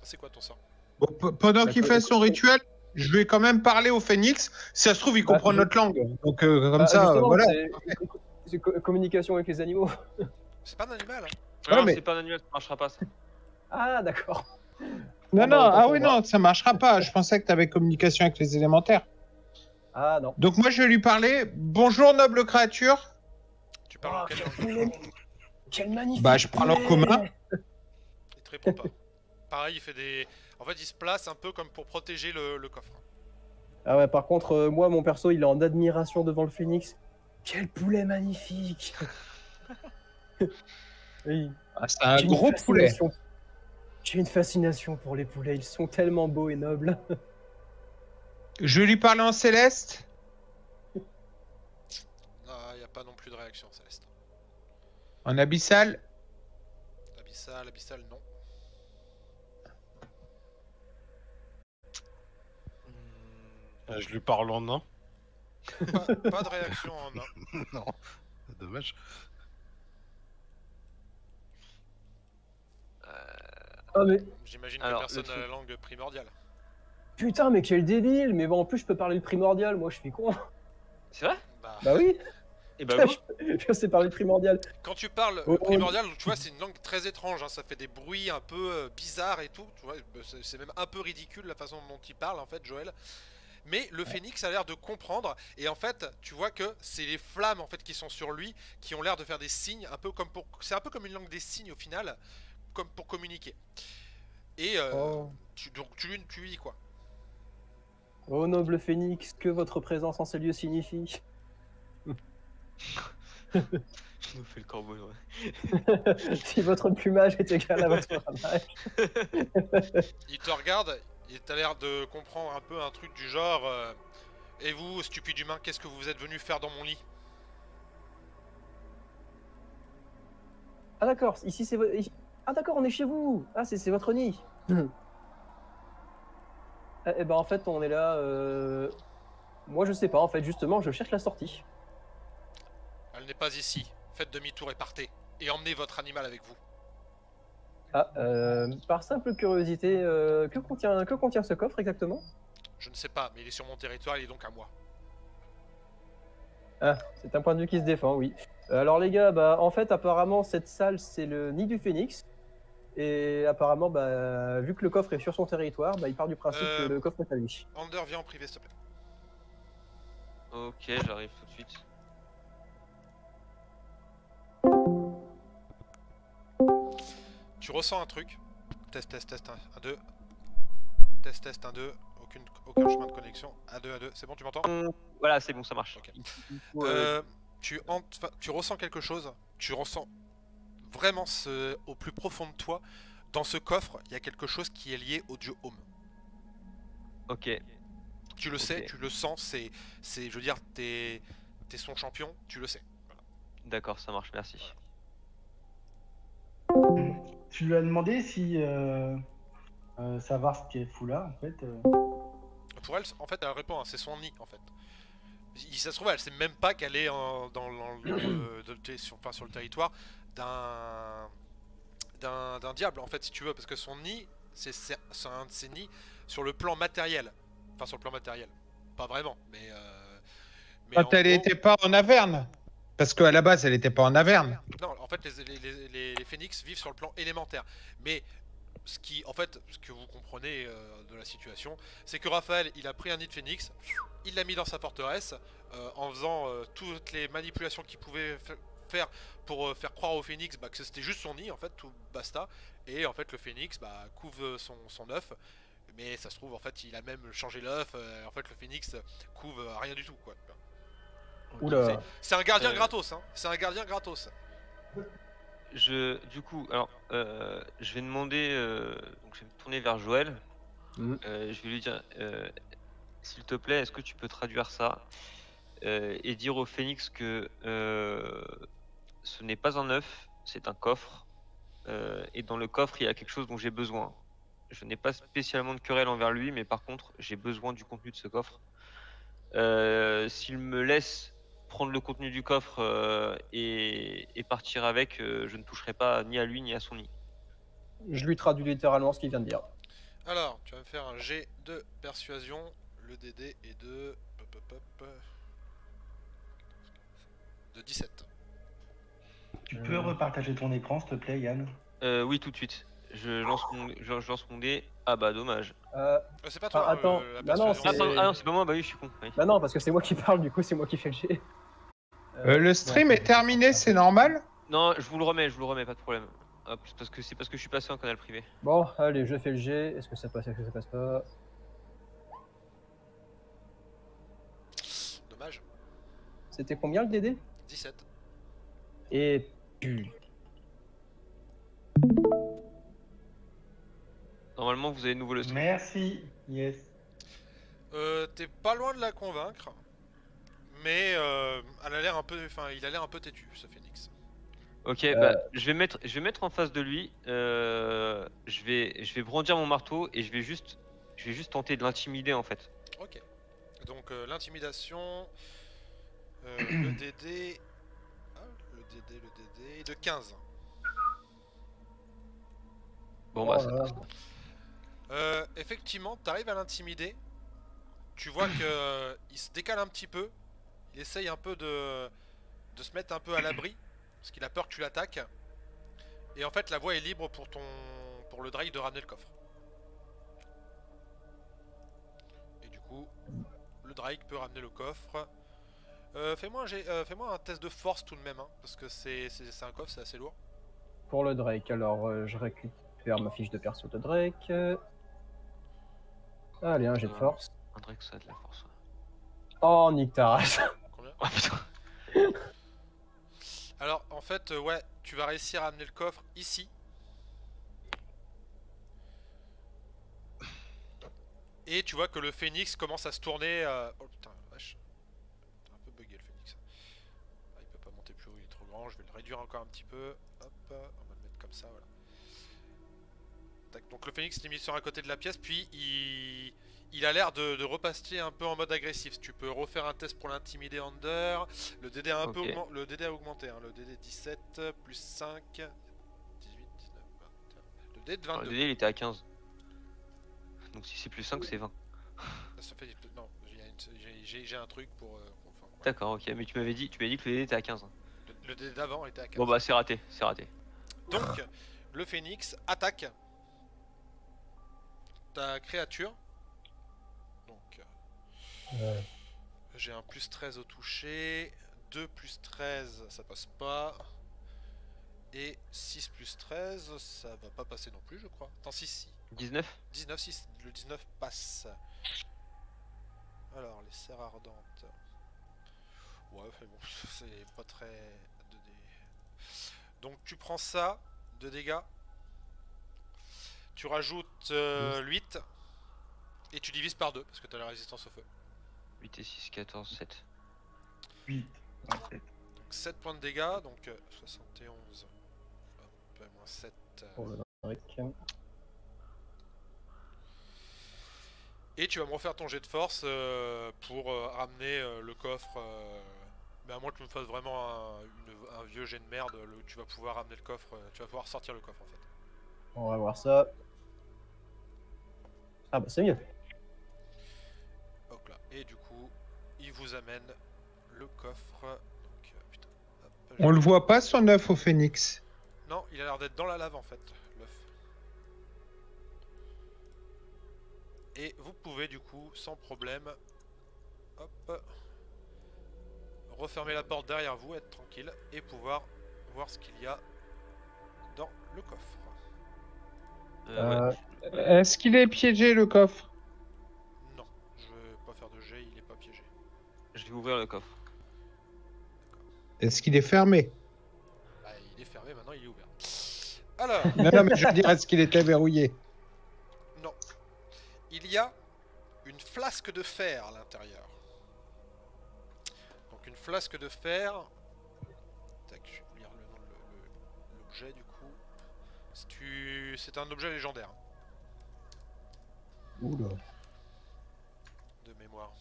C'est quoi ton sort? Bon, pendant qu'il D'accord. fait son rituel, je vais quand même parler au phénix. Si ça se trouve, il Bah, comprend je- notre langue. Donc, comme Bah, ça, justement, voilà. c'est communication avec les animaux. C'est pas un animal, hein. Ouais, Non, mais- c'est pas un animal, ça marchera pas ça. Ah, d'accord. Non, Bon, non, bah, autant ah pour oui, moi. non, ça marchera pas. Je pensais que tu avais communication avec les élémentaires. Ah, non. Donc, moi, je vais lui parler. Bonjour, noble créature. Tu parles en quelle langue? Quel magnifique. Bah, je parle en commun. Il te répond pas. Pareil, il fait des. En fait, il se place un peu comme pour protéger le coffre. Ah ouais, par contre, moi, mon perso, il est en admiration devant le phénix. Quel poulet magnifique. Oui. Ah, c'est un J'ai une gros poulet. fascination- J'ai une fascination pour les poulets, ils sont tellement beaux et nobles. Je vais lui parler en céleste. Ah, il n'y a pas non plus de réaction, Céleste. En abyssal. Abyssal, non. Je lui parle en nain. Pas de réaction en un. Non, dommage. Ah mais J'imagine Alors, que personne le n'a la truc- langue primordiale. putain, mais quel débile. Mais bon, en plus, je peux parler le primordial, moi, je suis con. C'est vrai? Bah, Bah oui, Et bah oui. je sais parler le primordial. quand tu parles Oh, le oh. primordial, tu vois, c'est une langue très étrange, hein, ça fait des bruits un peu bizarres et tout, tu vois, c'est même un peu ridicule la façon dont il parle en fait, Joël. Mais le phénix a l'air de comprendre, et en fait, tu vois que c'est les flammes en fait qui sont sur lui, qui ont l'air de faire des signes, un peu comme pour, c'est un peu comme une langue des signes au final, comme pour communiquer. Et Oh. donc tu lui dis quoi? Oh noble phénix, que votre présence en ces lieux signifie. Je nous fais le corbeau, ouais. Si votre plumage est égal à votre ramage. Il te regarde, il t'a l'air de comprendre un peu un truc du genre et vous, stupide humain, qu'est-ce que vous êtes venu faire dans mon lit? Ah d'accord, ici c'est votre... Ah d'accord, on est chez vous. Ah c'est votre nid. Eh ben en fait on est là... Moi je sais pas, en fait justement je cherche la sortie. Elle n'est pas ici. Faites demi-tour et partez. Et emmenez votre animal avec vous. Ah, par simple curiosité, que contient ce coffre exactement? Je ne sais pas, mais il est sur mon territoire, il est donc à moi. Ah, c'est un point de vue qui se défend, oui. Alors les gars, bah en fait apparemment cette salle c'est le nid du phénix. Et apparemment, bah, vu que le coffre est sur son territoire, bah, il part du principe que le coffre est à lui. Ander, viens en privé, s'il te plaît. Ok, j'arrive tout de suite. Tu ressens un truc. Test, 1, 2. Test, 1, 2. Aucun chemin de connexion. 1, 2, 1, 2. C'est bon, tu m'entends? Voilà, c'est bon, ça marche. Ok. Du coup, tu ressens quelque chose, tu ressens vraiment au plus profond de toi, dans ce coffre, il y a quelque chose qui est lié au dieu Home. Ok. Tu le sais, tu le sens, je veux dire, t'es son champion, tu le sais. Voilà. D'accord, ça marche, merci. Tu lui as demandé si savoir ce qu'est Fula, en fait. Pour elle, en fait, elle répond, hein, c'est son nid, en fait. Ça se trouve, elle sait même pas qu'elle est sur le territoire d'un diable, en fait, si tu veux, parce que son nid, c'est un de ses nids sur le plan matériel. Enfin, sur le plan matériel. Pas vraiment, mais Quand elle n'était pas en Averne. Parce qu'à la base, elle n'était pas en Averne. Non, en fait, les phénix vivent sur le plan élémentaire. Mais ce que vous comprenez de la situation, c'est que Raphaël, il a pris un nid de phénix, il l'a mis dans sa forteresse, en faisant toutes les manipulations qu'il pouvait faire pour faire croire au phénix que c'était juste son nid, en fait, tout basta. Et en fait, le phénix couve son œuf. Mais ça se trouve, en fait, il a même changé l'œuf. En fait, le phénix couve rien du tout, quoi. Oula. C'est un gardien gratos, hein. C'est un gardien gratos. Du coup, alors, je vais demander, donc je vais me tourner vers Joël. Je vais lui dire, s'il te plaît, est-ce que tu peux traduire ça et dire au phénix que ce n'est pas un œuf, c'est un coffre. Et dans le coffre, il y a quelque chose dont j'ai besoin. Je n'ai pas spécialement de querelle envers lui, mais par contre, j'ai besoin du contenu de ce coffre. S'il me laisse prendre le contenu du coffre et partir avec, je ne toucherai pas ni à lui ni à son nid. Je lui traduis littéralement ce qu'il vient de dire. Alors, tu vas me faire un G de persuasion. Le DD est de... de 17. Tu peux repartager ton écran, s'il te plaît, Yann? Oui, tout de suite. Je lance mon dé. Ah bah dommage. C'est pas toi, attends, la non, persuasion. Ah non, c'est pas moi, bah oui, je suis con. Oui. Bah non, parce que c'est moi qui parle, du coup, c'est moi qui fais le G. Le stream est terminé, c'est normal? Non, je vous le remets, pas de problème. Hop, c'est parce que je suis passé en canal privé. Bon, allez, je fais le G. Est-ce que ça passe, est-ce que ça passe pas? Dommage. C'était combien le DD? 17. Et... Normalement, vous avez de nouveau le stream. Merci, yes. T'es pas loin de la convaincre. Mais il a l'air un peu têtu, ce phénix. Ok, bah je vais mettre en face de lui. Je vais brandir mon marteau et je vais juste tenter de l'intimider en fait. Ok. Donc l'intimidation, le DD, le DD de 15. Bon bah Effectivement, t'arrives à l'intimider. Tu vois que il se décale un petit peu. Il essaye un peu de se mettre un peu à l'abri parce qu'il a peur que tu l'attaques. Et en fait, la voie est libre pour le Drake de ramener le coffre. Et du coup, le Drake peut ramener le coffre. Fais-moi un test de force tout de même, hein, parce que c'est un coffre, c'est assez lourd. Pour le Drake, alors je récupère ma fiche de perso de Drake. Allez, un jet de force. Un Drake, ça a de la force. Ouais. Oh, nique ta race. Combien? Oh putain. Alors, en fait, ouais, tu vas réussir à amener le coffre ici. Et tu vois que le phénix commence à se tourner. Oh putain, vache. T'as un peu bugué le phénix. Ah, il peut pas monter plus haut, il est trop grand. Je vais le réduire encore un petit peu. Hop, on va le mettre comme ça, voilà. Tac, donc le phénix est mis sur un côté de la pièce, puis il a l'air de repasser un peu en mode agressif. Tu peux refaire un test pour l'intimider under. Le DD a le DD a augmenté, hein. Le DD 17 plus 5, 18, 19, 21. Le DD de 22. Le DD il était à 15. Donc si c'est plus 5, c'est 20. Ça fait... Non, j'ai un truc pour... D'accord, ok, mais tu m'avais dit que le DD était à 15. Le DD d'avant était à 15. Bon bah c'est raté. Donc, le phénix attaque ta créature. Donc, j'ai un plus 13 au toucher. 2 plus 13, ça passe pas. Et 6 plus 13, ça va pas passer non plus, je crois. Attends, 6. 19 19, 6. Le 19 passe. Alors, les serres ardentes. Ouais, mais bon, c'est pas très 2D. Donc tu prends ça, 2 dégâts. Tu rajoutes 8 et tu divises par 2 parce que tu as la résistance au feu. 8 et 6, 14, 7. 8. Donc 7 points de dégâts, donc 71. Hop, moins 7. Pour le Drake. Et tu vas me refaire ton jet de force pour ramener le coffre. Mais à moins que tu me fasses vraiment un vieux jet de merde, tu vas pouvoir ramener le coffre, tu vas pouvoir sortir le coffre en fait. On va voir ça. Ah bah c'est mieux. Hop là. Et du coup, il vous amène le coffre. Donc, putain, hop, On le voit pas son œuf au phénix. Non, il a l'air d'être dans la lave en fait, l'œuf. Et vous pouvez du coup, sans problème, hop, refermer la porte derrière vous, être tranquille et pouvoir voir ce qu'il y a dans le coffre. Ouais. Est-ce qu'il est piégé le coffre? Non, je vais pas faire de jet, il est pas piégé. Je vais ouvrir le coffre. Est-ce qu'il est fermé? Bah, il est fermé, maintenant il est ouvert. Alors, Non, mais je veux dire, est-ce qu'il était verrouillé? non. Il y a une flasque de fer à l'intérieur. Donc une flasque de fer. Tac, je vais vous lire le nom de l'objet du coup. C'est un objet légendaire. Oula. De mémoire.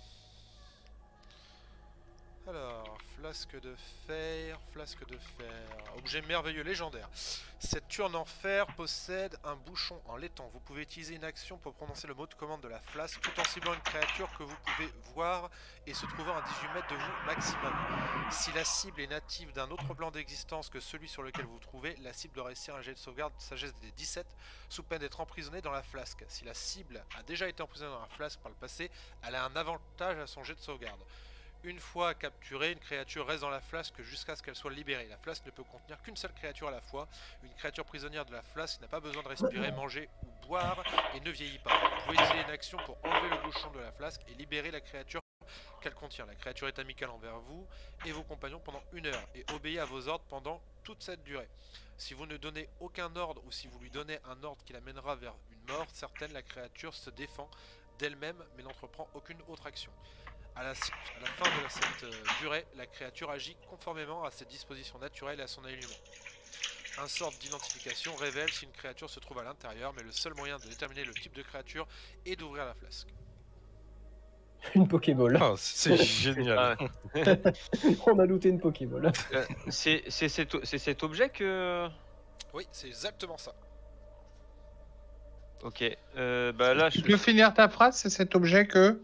Alors, flasque de fer, objet merveilleux légendaire. Cette urne en fer possède un bouchon en laiton. Vous pouvez utiliser une action pour prononcer le mot de commande de la flasque tout en ciblant une créature que vous pouvez voir et se trouvant à 18 mètres de vous maximum. Si la cible est native d'un autre plan d'existence que celui sur lequel vous vous trouvez, la cible doit réussir un jet de sauvegarde sagesse des 17 sous peine d'être emprisonnée dans la flasque. Si la cible a déjà été emprisonnée dans la flasque par le passé, elle a un avantage à son jet de sauvegarde. Une fois capturée, une créature reste dans la flasque jusqu'à ce qu'elle soit libérée. La flasque ne peut contenir qu'une seule créature à la fois. Une créature prisonnière de la flasque n'a pas besoin de respirer, manger ou boire et ne vieillit pas. Vous pouvez utiliser une action pour enlever le bouchon de la flasque et libérer la créature qu'elle contient. La créature est amicale envers vous et vos compagnons pendant 1 heure et obéit à vos ordres pendant toute cette durée. Si vous ne donnez aucun ordre ou si vous lui donnez un ordre qui l'amènera vers une mort certaine, la créature se défend d'elle-même mais n'entreprend aucune autre action. À la fin de cette durée, la créature agit conformément à ses dispositions naturelles et à son alignement. Un sort d'identification révèle si une créature se trouve à l'intérieur, mais le seul moyen de déterminer le type de créature est d'ouvrir la flasque. Une Pokéball. Ah, c'est génial. On a looté une Pokéball. C'est cet objet que... Oui, c'est exactement ça. Ok, bah là Tu peux finir ta phrase, c'est cet objet que...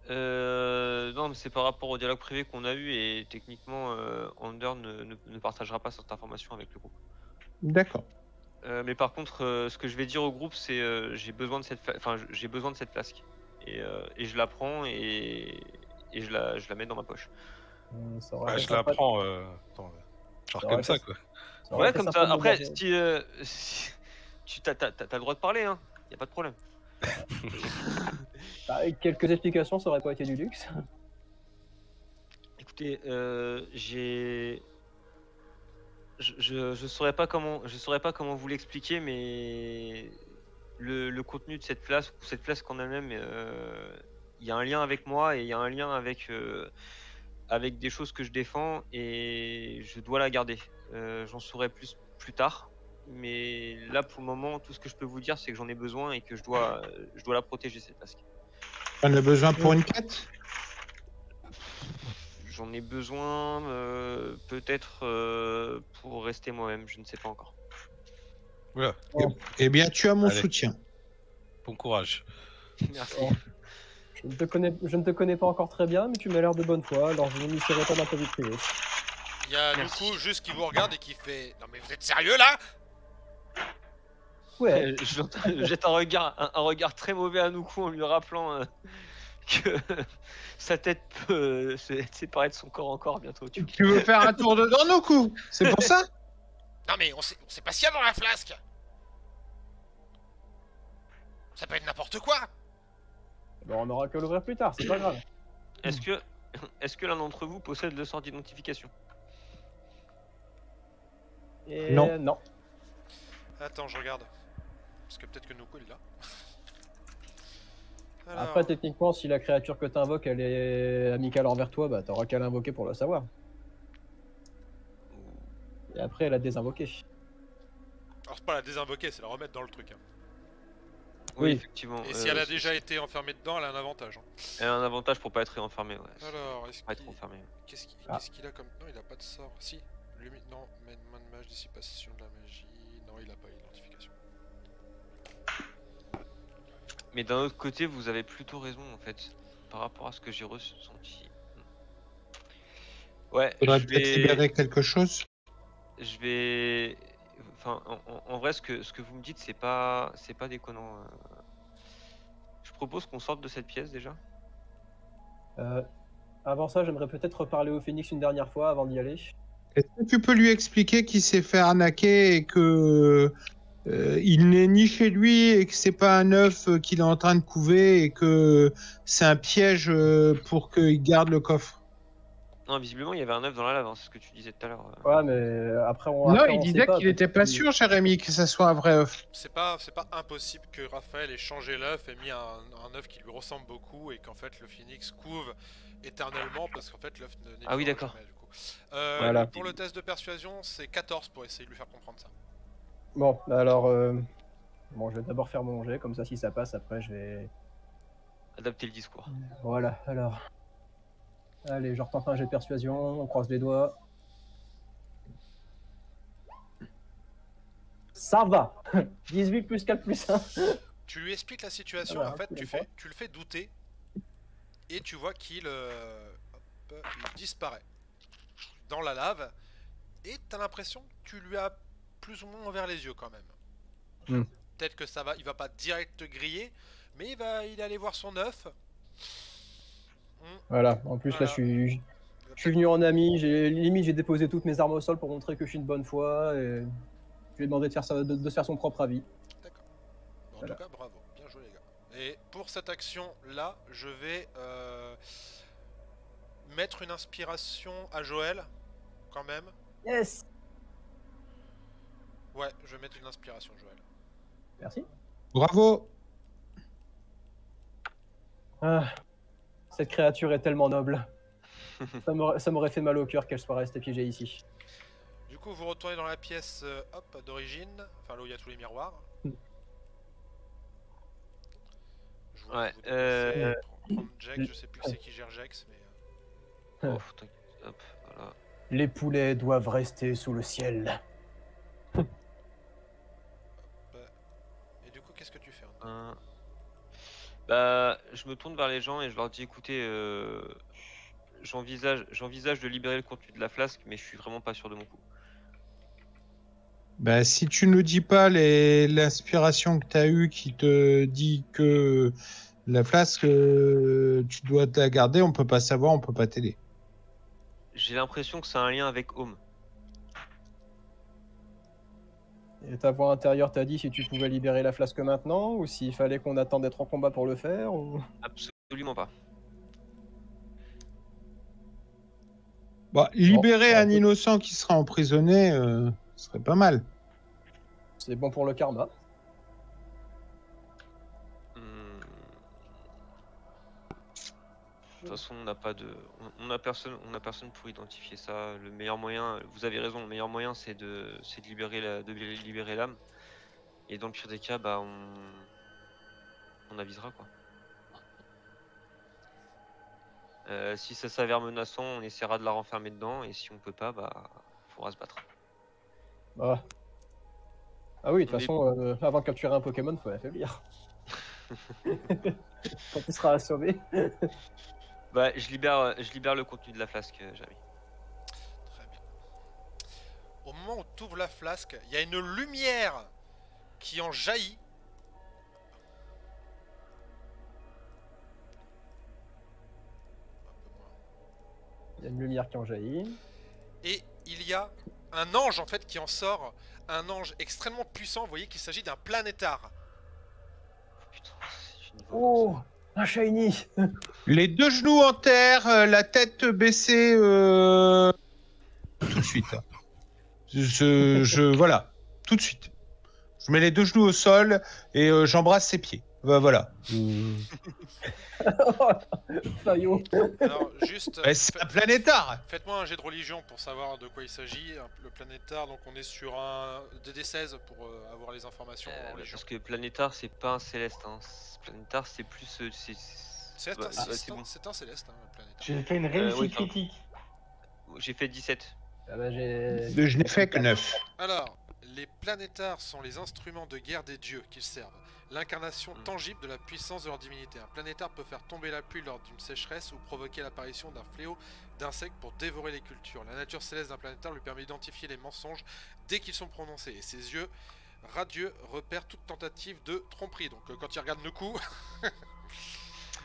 non, mais c'est par rapport au dialogue privé qu'on a eu et techniquement, Ander ne partagera pas cette information avec le groupe. D'accord. Mais par contre, ce que je vais dire au groupe, c'est j'ai besoin de cette flasque et je la prends et je la mets dans ma poche. Je la prends. Attends, genre comme ça, quoi. Ouais, comme ça. Après, si tu t'as le droit de parler, hein. Y a pas de problème. Avec quelques explications, ça aurait pas été du luxe. Écoutez, je saurais pas comment vous l'expliquer, mais le contenu de cette flasque en elle-même, il y a un lien avec moi et il y a un lien avec des choses que je défends et je dois la garder. J'en saurai plus tard, mais là pour le moment, tout ce que je peux vous dire, c'est que j'en ai besoin et que je dois la protéger, cette flasque. On a besoin pour une quête? J'en ai besoin peut-être pour rester moi-même, je ne sais pas encore. Voilà. Eh bien, tu as mon Allez. soutien. Bon courage. Merci. Je ne te connais pas encore très bien, mais tu m'as l'air de bonne foi, alors je ne m'initierai pas dans ta vie privée. Il y a Merci. du coup juste qui vous regarde et qui fait « Non mais vous êtes sérieux là ?» Ouais, Je jette un regard très mauvais à Nuku en lui rappelant que sa tête peut se séparer de son corps encore bientôt. Tu veux faire un tour dedans, Nuku? C'est pour ça? Non mais on sait pas s'il y a dans la flasque. Ça peut être n'importe quoi. bon, on aura qu'à l'ouvrir plus tard, c'est pas grave. Est-ce est-ce que l'un d'entre vous possède le sort d'identification? Et Non. non. Attends, je regarde. Parce que peut-être que Nuko il l'a. Alors, Après, techniquement, si la créature que t'invoques, elle est amicale envers toi, bah t'auras qu'à l'invoquer pour le savoir. Et après, la désinvoquer. alors c'est pas la désinvoquer, c'est la remettre dans le truc. Hein. Oui, Oui. effectivement. Et si elle a déjà été enfermée dedans, elle a un avantage. Hein. Elle a un avantage pour pas être réenfermée, ouais. Alors, est-ce Pas être qu'il enfermée. qu'est-ce qu'il a comme... Non, il a pas de sort. Si. Non, main de mage, dissipation de la magie. Non, il a pas identification. Mais d'un autre côté, vous avez plutôt raison en fait, par rapport à ce que j'ai ressenti. Ouais, Faudrait je peut-être vais... libérer quelque chose. Je vais... Enfin, en vrai, ce que vous me dites, c'est pas déconnant. Je propose qu'on sorte de cette pièce déjà. Avant ça, j'aimerais peut-être reparler au Phoenix une dernière fois avant d'y aller. Est-ce que tu peux lui expliquer qu'il s'est fait arnaquer et que il n'est ni chez lui et que c'est pas un œuf qu'il est en train de couver et que c'est un piège pour qu'il garde le coffre? Non, visiblement, il y avait un œuf dans la lave, hein, c'est ce que tu disais tout à l'heure. Ouais, mais après, Non, après, il on sait disait pas, qu'il était pas sûr, Jérémy, que ça soit un vrai œuf. C'est pas impossible que Raphaël ait changé l'œuf et mis un œuf qui lui ressemble beaucoup et qu'en fait le phoenix couve éternellement parce qu'en fait l'œuf ne Ah oui, n'existera d'accord. jamais, du coup. Voilà. Pour le test de persuasion, c'est 14 pour essayer de lui faire comprendre ça. Bon, alors, bon, je vais d'abord faire mon jet, comme ça, si ça passe, après, je vais... Adapter le discours. Voilà, alors... Allez, je retente un jet de persuasion, on croise les doigts. Ça va. 18 plus 4 plus 1. Tu lui expliques la situation, Ah bah, en fait ok, tu le fais douter et tu vois qu'il il disparaît dans la lave et t'as l'impression que tu lui as plus ou moins ouvert les yeux quand même. Hmm. Peut-être que ça va, il va pas direct te griller, mais il est allé voir son œuf. Voilà, en plus, Voilà. là, je suis venu en ami, limite, j'ai déposé toutes mes armes au sol pour montrer que je suis une bonne foi, et je lui ai demandé de, de se faire son propre avis. D'accord. Bon, en Voilà. tout cas, bravo, bien joué les gars. Et pour cette action là, je vais mettre une inspiration à Joël, quand même. Yes. Ouais, je vais mettre une inspiration, Joël. Merci. Bravo. Ah, cette créature est tellement noble. Ça m'aurait fait mal au cœur qu'elle soit restée piégée ici. Du coup, vous retournez dans la pièce hop, d'origine, enfin là où il y a tous les miroirs. Je vous Ouais, vous déplacez, prendre Jax, je sais plus c'est qui gère Jax, mais... Oh, t'inquiète, hop, voilà. Les poulets doivent rester sous le ciel. Et du coup, qu'est-ce que tu fais Bah, je me tourne vers les gens et je leur dis écoutez, j'envisage de libérer le contenu de la flasque, mais je suis vraiment pas sûr de mon coup. Bah, si tu nous dis pas l'inspiration que tu as eue qui te dit que la flasque, tu dois la garder, on peut pas savoir, on peut pas t'aider. J'ai l'impression que ça a un lien avec Home. Et ta voix intérieure t'a dit si tu pouvais libérer la flasque maintenant, ou s'il fallait qu'on attende d'être en combat pour le faire, ou... Absolument pas. Bah, libérer Bon, un innocent qui sera emprisonné, ce serait pas mal. C'est bon pour le karma. De toute façon, on n'a pas de, on a personne pour identifier ça. Le meilleur moyen, vous avez raison, le meilleur moyen c'est de libérer l'âme. Et dans le pire des cas, bah on avisera quoi. Si ça s'avère menaçant, on essaiera de la renfermer dedans, et si on peut pas, bah faudra se battre. Ah, ah oui, de toute On est- façon, avant de capturer un Pokémon, faut l'affaiblir. Quand il sera assommé. Bah je libère le contenu de la flasque, Jérémy. Très bien. Au moment où tu ouvres la flasque, il y a une lumière qui en jaillit. Un peu moins. Il y a une lumière qui en jaillit. Et il y a un ange en fait qui en sort, un ange extrêmement puissant. Vous voyez qu'il s'agit d'un planétare. Putain, c'est une Oh, Un shiny. Les 2 genoux en terre, la tête baissée tout de suite. Voilà, tout de suite. Je mets les 2 genoux au sol et j'embrasse ses pieds. Voilà. Fayot. Alors, juste. C'est un planétard. Faites-moi un jet de religion pour savoir de quoi il s'agit. Le planétar, donc on est sur un DD16 pour avoir les informations en religion. Parce que planétar, c'est pas un céleste. Hein. Planétar, c'est plus. C'est bon. un céleste, hein, le planétar. J'ai fait une réussite oui, critique. J'ai fait 17. Ah bah, Je n'ai fait que 9. Alors, les planétaires sont les instruments de guerre des dieux qu'ils servent. L'incarnation tangible de la puissance de leur divinité. Un planétaire peut faire tomber la pluie lors d'une sécheresse ou provoquer l'apparition d'un fléau d'insectes pour dévorer les cultures. La nature céleste d'un planétaire lui permet d'identifier les mensonges dès qu'ils sont prononcés. Et ses yeux radieux repèrent toute tentative de tromperie. Donc quand ils regardent nos coups...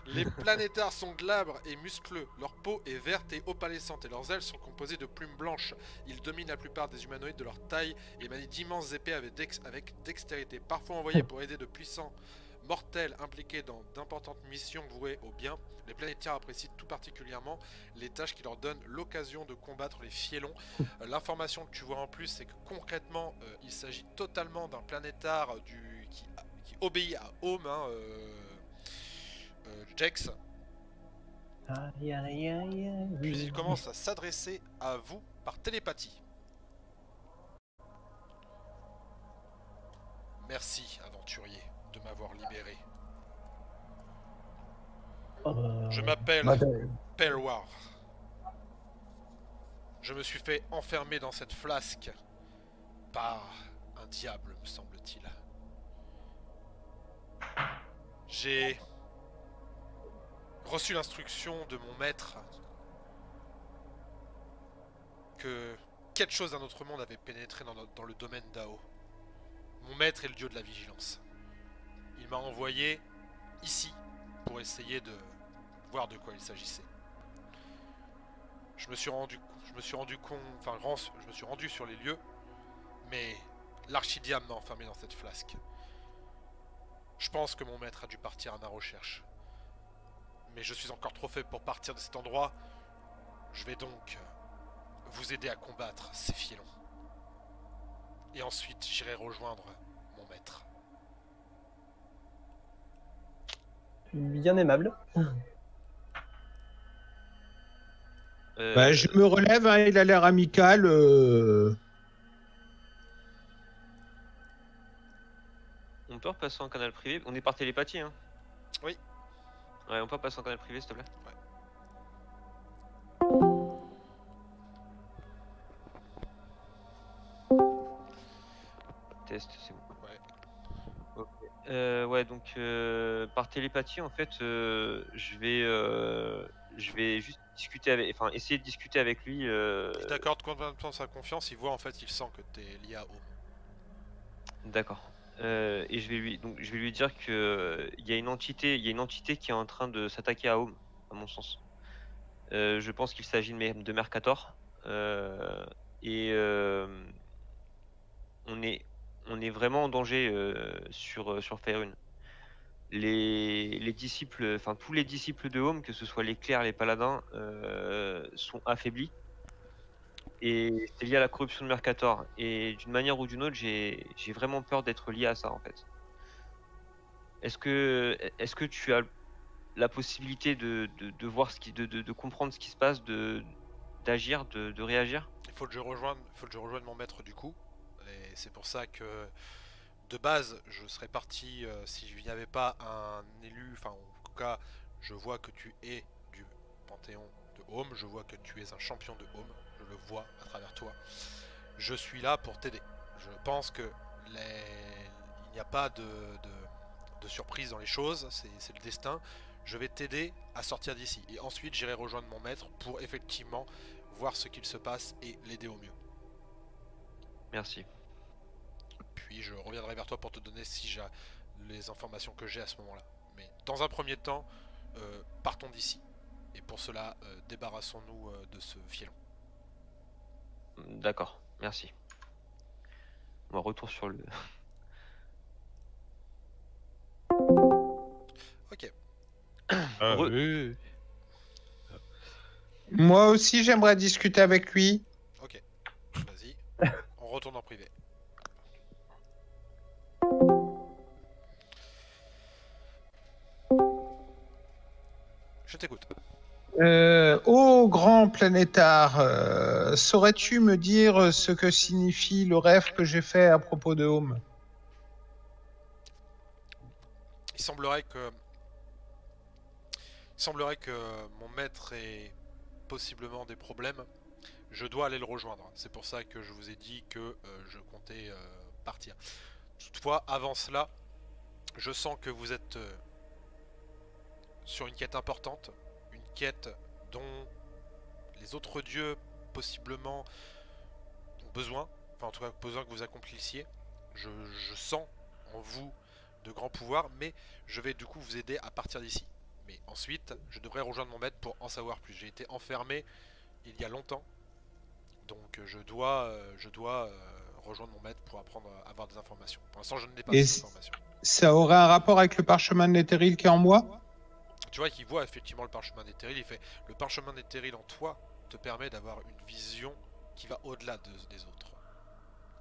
Les planétaires sont glabres et muscleux, leur peau est verte et opalescente et leurs ailes sont composées de plumes blanches. Ils dominent la plupart des humanoïdes de leur taille et manient d'immenses épées avec dextérité. Parfois envoyés pour aider de puissants mortels impliqués dans d'importantes missions vouées au bien, les planétaires apprécient tout particulièrement les tâches qui leur donnent l'occasion de combattre les fielons. L'information que tu vois en plus, c'est que concrètement, il s'agit totalement d'un planétaire qui obéit à Home, hein, Jex. Puis il commence à s'adresser à vous par télépathie. Merci, aventurier, de m'avoir libéré. Je m'appelle Pelwar. Je me suis fait enfermer dans cette flasque par un diable, me semble-t-il. J'ai reçu l'instruction de mon maître que quelque chose d'un autre monde avait pénétré dans le domaine d'Ao. Mon maître est le dieu de la vigilance. Il m'a envoyé ici pour essayer de voir de quoi il s'agissait. Je me suis rendu sur les lieux, mais l'archidiable m'a enfermé dans cette flasque. Je pense que mon maître a dû partir à ma recherche. Mais je suis encore trop faible pour partir de cet endroit. Je vais donc vous aider à combattre ces fielons. Et ensuite, j'irai rejoindre mon maître. Bien aimable. Bah, je me relève, hein, il a l'air amical. On peut repasser en canal privé. On est par télépathie, hein. Oui. Ouais, on peut passer en canal privé, s'il te plaît. Ouais. Test, c'est bon. Ouais. Okay. Ouais, donc par télépathie, en fait, je vais juste discuter avec, enfin, essayer de discuter avec lui. Il t'accorde complètement sa confiance. Il voit en fait, il sent que t'es lié à Home. D'accord. Et je vais lui dire que il y a une entité qui est en train de s'attaquer à Home, à mon sens. Je pense qu'il s'agit de Mercator. Et on est vraiment en danger sur Faerun. Les disciples, enfin tous les disciples de Home, que ce soit les clercs, les paladins, sont affaiblis. Et c'est lié à la corruption de Mercator. Et d'une manière ou d'une autre, j'ai vraiment peur d'être lié à ça, en fait. Est-ce que tu as la possibilité de voir de comprendre ce qui se passe, d'agir, de réagir? Il faut que je rejoigne mon maître du coup. Et c'est pour ça que de base, je serais parti si il n'y avait pas un élu. Enfin, en tout cas, je vois que tu es du Panthéon de Home. Je vois que tu es un champion de Home. Je le vois à travers toi. Je suis là pour t'aider. Je pense que il n'y a pas de surprise dans les choses. C'est le destin. Je vais t'aider à sortir d'ici. Et ensuite, j'irai rejoindre mon maître pour effectivement voir ce qu'il se passe et l'aider au mieux. Merci. Puis je reviendrai vers toi pour te donner si j'ai les informations que j'ai à ce moment-là. Mais dans un premier temps, partons d'ici. Et pour cela, débarrassons-nous de ce fielon. D'accord, merci. On va retour sur le... Ok. Ah, Re- oui. Moi aussi, j'aimerais discuter avec lui. Ok, vas-y. On retourne en privé. Je t'écoute. Ô grand planétard, saurais-tu me dire ce que signifie le rêve que j'ai fait à propos de Home? Il semblerait que mon maître ait possiblement des problèmes. Je dois aller le rejoindre. C'est pour ça que je vous ai dit que je comptais partir. Toutefois, avant cela, je sens que vous êtes sur une quête importante. Une quête dont les autres dieux possiblement ont besoin. Enfin, en tout cas, besoin que vous accomplissiez. Je sens en vous de grands pouvoirs, mais je vais du coup vous aider à partir d'ici. Mais ensuite, je devrais rejoindre mon maître pour en savoir plus. J'ai été enfermé il y a longtemps, donc je dois rejoindre mon maître pour apprendre à avoir des informations. Pour l'instant, je n'ai pas Et ces informations. ça aurait un rapport avec le parchemin de Netheril qui est en moi? Tu vois qu'il voit effectivement le parchemin d'Éthéril, il fait le parchemin d'Éthéril en toi te permet d'avoir une vision qui va au-delà des autres.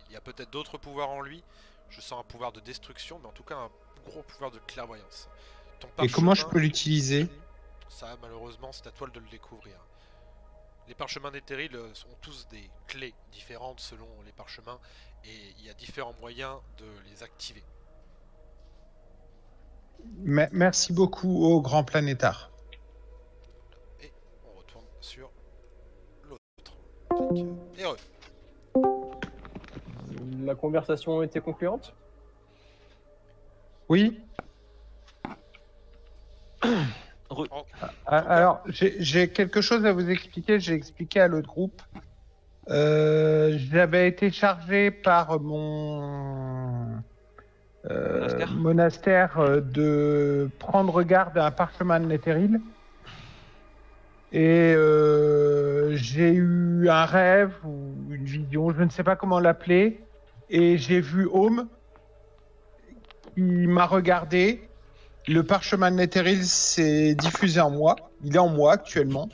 Il y a peut-être d'autres pouvoirs en lui, je sens un pouvoir de destruction, mais en tout cas un gros pouvoir de clairvoyance. Ton Et comment je parchemin, peux l'utiliser? ça malheureusement c'est à toi de le découvrir. Les parchemins d'Éthéril ont tous des clés différentes selon les parchemins, et il y a différents moyens de les activer. Merci beaucoup, ô grand planétard. Et on retourne sur l'autre. Clic. Et heureux. La conversation était concluante? Oui? Alors, j'ai quelque chose à vous expliquer. J'ai expliqué à l'autre groupe. J'avais été chargé par mon monastère de prendre garde à un parchemin de Netheril. Et j'ai eu un rêve ou une vision, je ne sais pas comment l'appeler. Et j'ai vu Home qui m'a regardé. Le parchemin de Netheril s'est diffusé en moi. Il est en moi actuellement.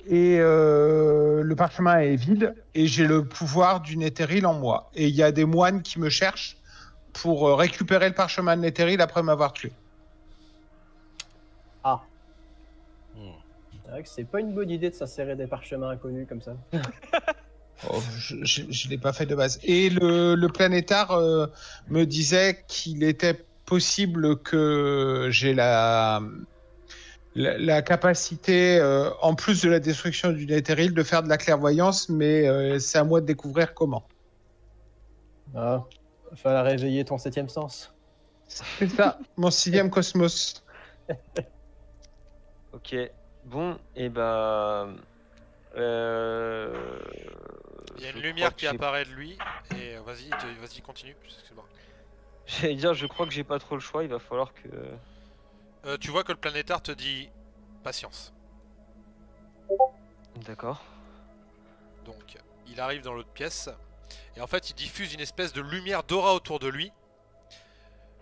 Et le parchemin est vide. Et j'ai le pouvoir du Netheril en moi. Et il y a des moines qui me cherchent pour récupérer le parchemin de Netheril après m'avoir tué. Ah. C'est vrai que c'est pas une bonne idée de s'insérer des parchemins inconnus comme ça. Oh, je l'ai pas fait de base. Et le planétard me disait qu'il était possible que j'ai la capacité, en plus de la destruction du Netheril, de faire de la clairvoyance, mais c'est à moi de découvrir comment. Ah, fallait réveiller ton 7e sens. C'est ça, mon 6e cosmos. Ok, bon, et bah. Il y a une lumière qui apparaît de lui, et vas-y, continue. Excuse-moi. J'allais dire, je crois que j'ai pas trop le choix, il va falloir que. Tu vois que le planétard te dit patience. D'accord. Donc, il arrive dans l'autre pièce, et en fait, il diffuse une espèce de lumière d'aura autour de lui.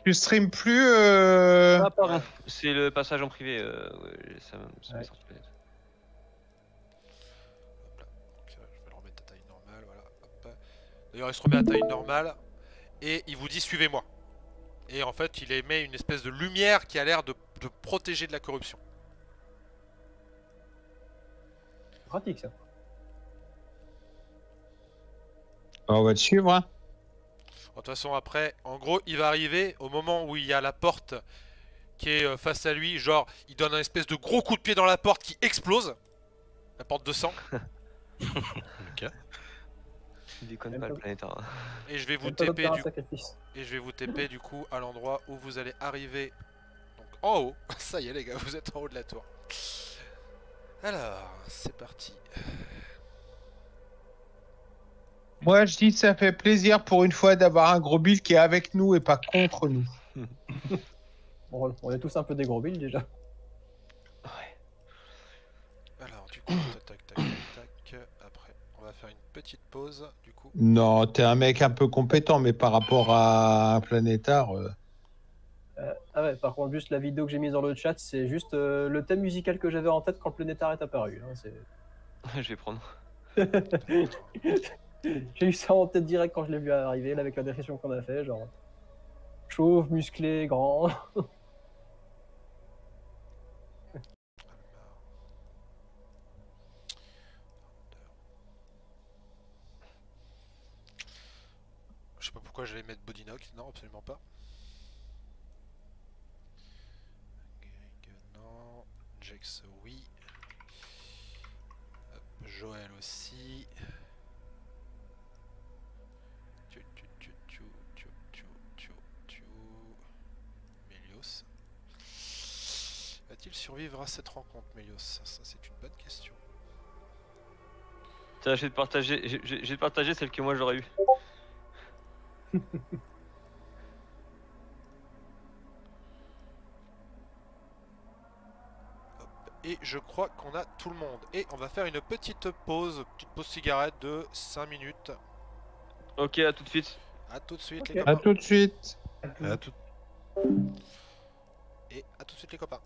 Tu stream plus Ah, pardon, c'est le passage en privé, ouais, ça m'est sorti peut-être. Hop là. Donc, je vais le remettre à taille normale, voilà. Hop. D'ailleurs, il se remet à taille normale, et il vous dit suivez-moi. Et en fait, il émet une espèce de lumière qui a l'air de protéger de la corruption. Pratique ça. On va te suivre. Hein. De toute façon, après, en gros, il va arriver au moment où il y a la porte qui est face à lui. Genre, il donne un espèce de gros coup de pied dans la porte qui explose. La porte de sang. Ok. Il déconne pas le planétaire. Et je vais vous Même pas TP d'opéra sacrifice. Et je vais vous TP du coup à l'endroit où vous allez arriver. Donc en haut. Ça y est les gars, vous êtes en haut de la tour. Alors, c'est parti. Moi, je dis ça fait plaisir pour une fois d'avoir un gros build qui est avec nous et pas contre nous. Bon, on est tous un peu des gros billes déjà. Ouais. Alors du coup, tac, tac, tac, tac. Après, on va faire une petite pause du coup. Non, t'es un mec un peu compétent, mais par rapport à un planétard... Ah ouais, par contre, juste la vidéo que j'ai mise dans le chat, c'est juste le thème musical que j'avais en tête quand Planétar est apparu. Hein, Je vais prendre. J'ai eu ça en tête direct quand je l'ai vu arriver, là, avec la description qu'on a fait, genre chauve, musclé, grand. Je sais pas pourquoi j'allais mettre Bodynock, non, absolument pas. Non, Jax oui. Hop, Joël aussi. Mélios. Va-t-il survivre à cette rencontre, Mélios? Ça c'est une bonne question. Tiens, je vais te partager celle que moi j'aurais eu. Et je crois qu'on a tout le monde. Et on va faire une petite pause cigarette de 5 minutes. Ok, à tout de suite. A tout de suite Ok. les copains. À tout de suite. À tout- Et à tout de suite les copains.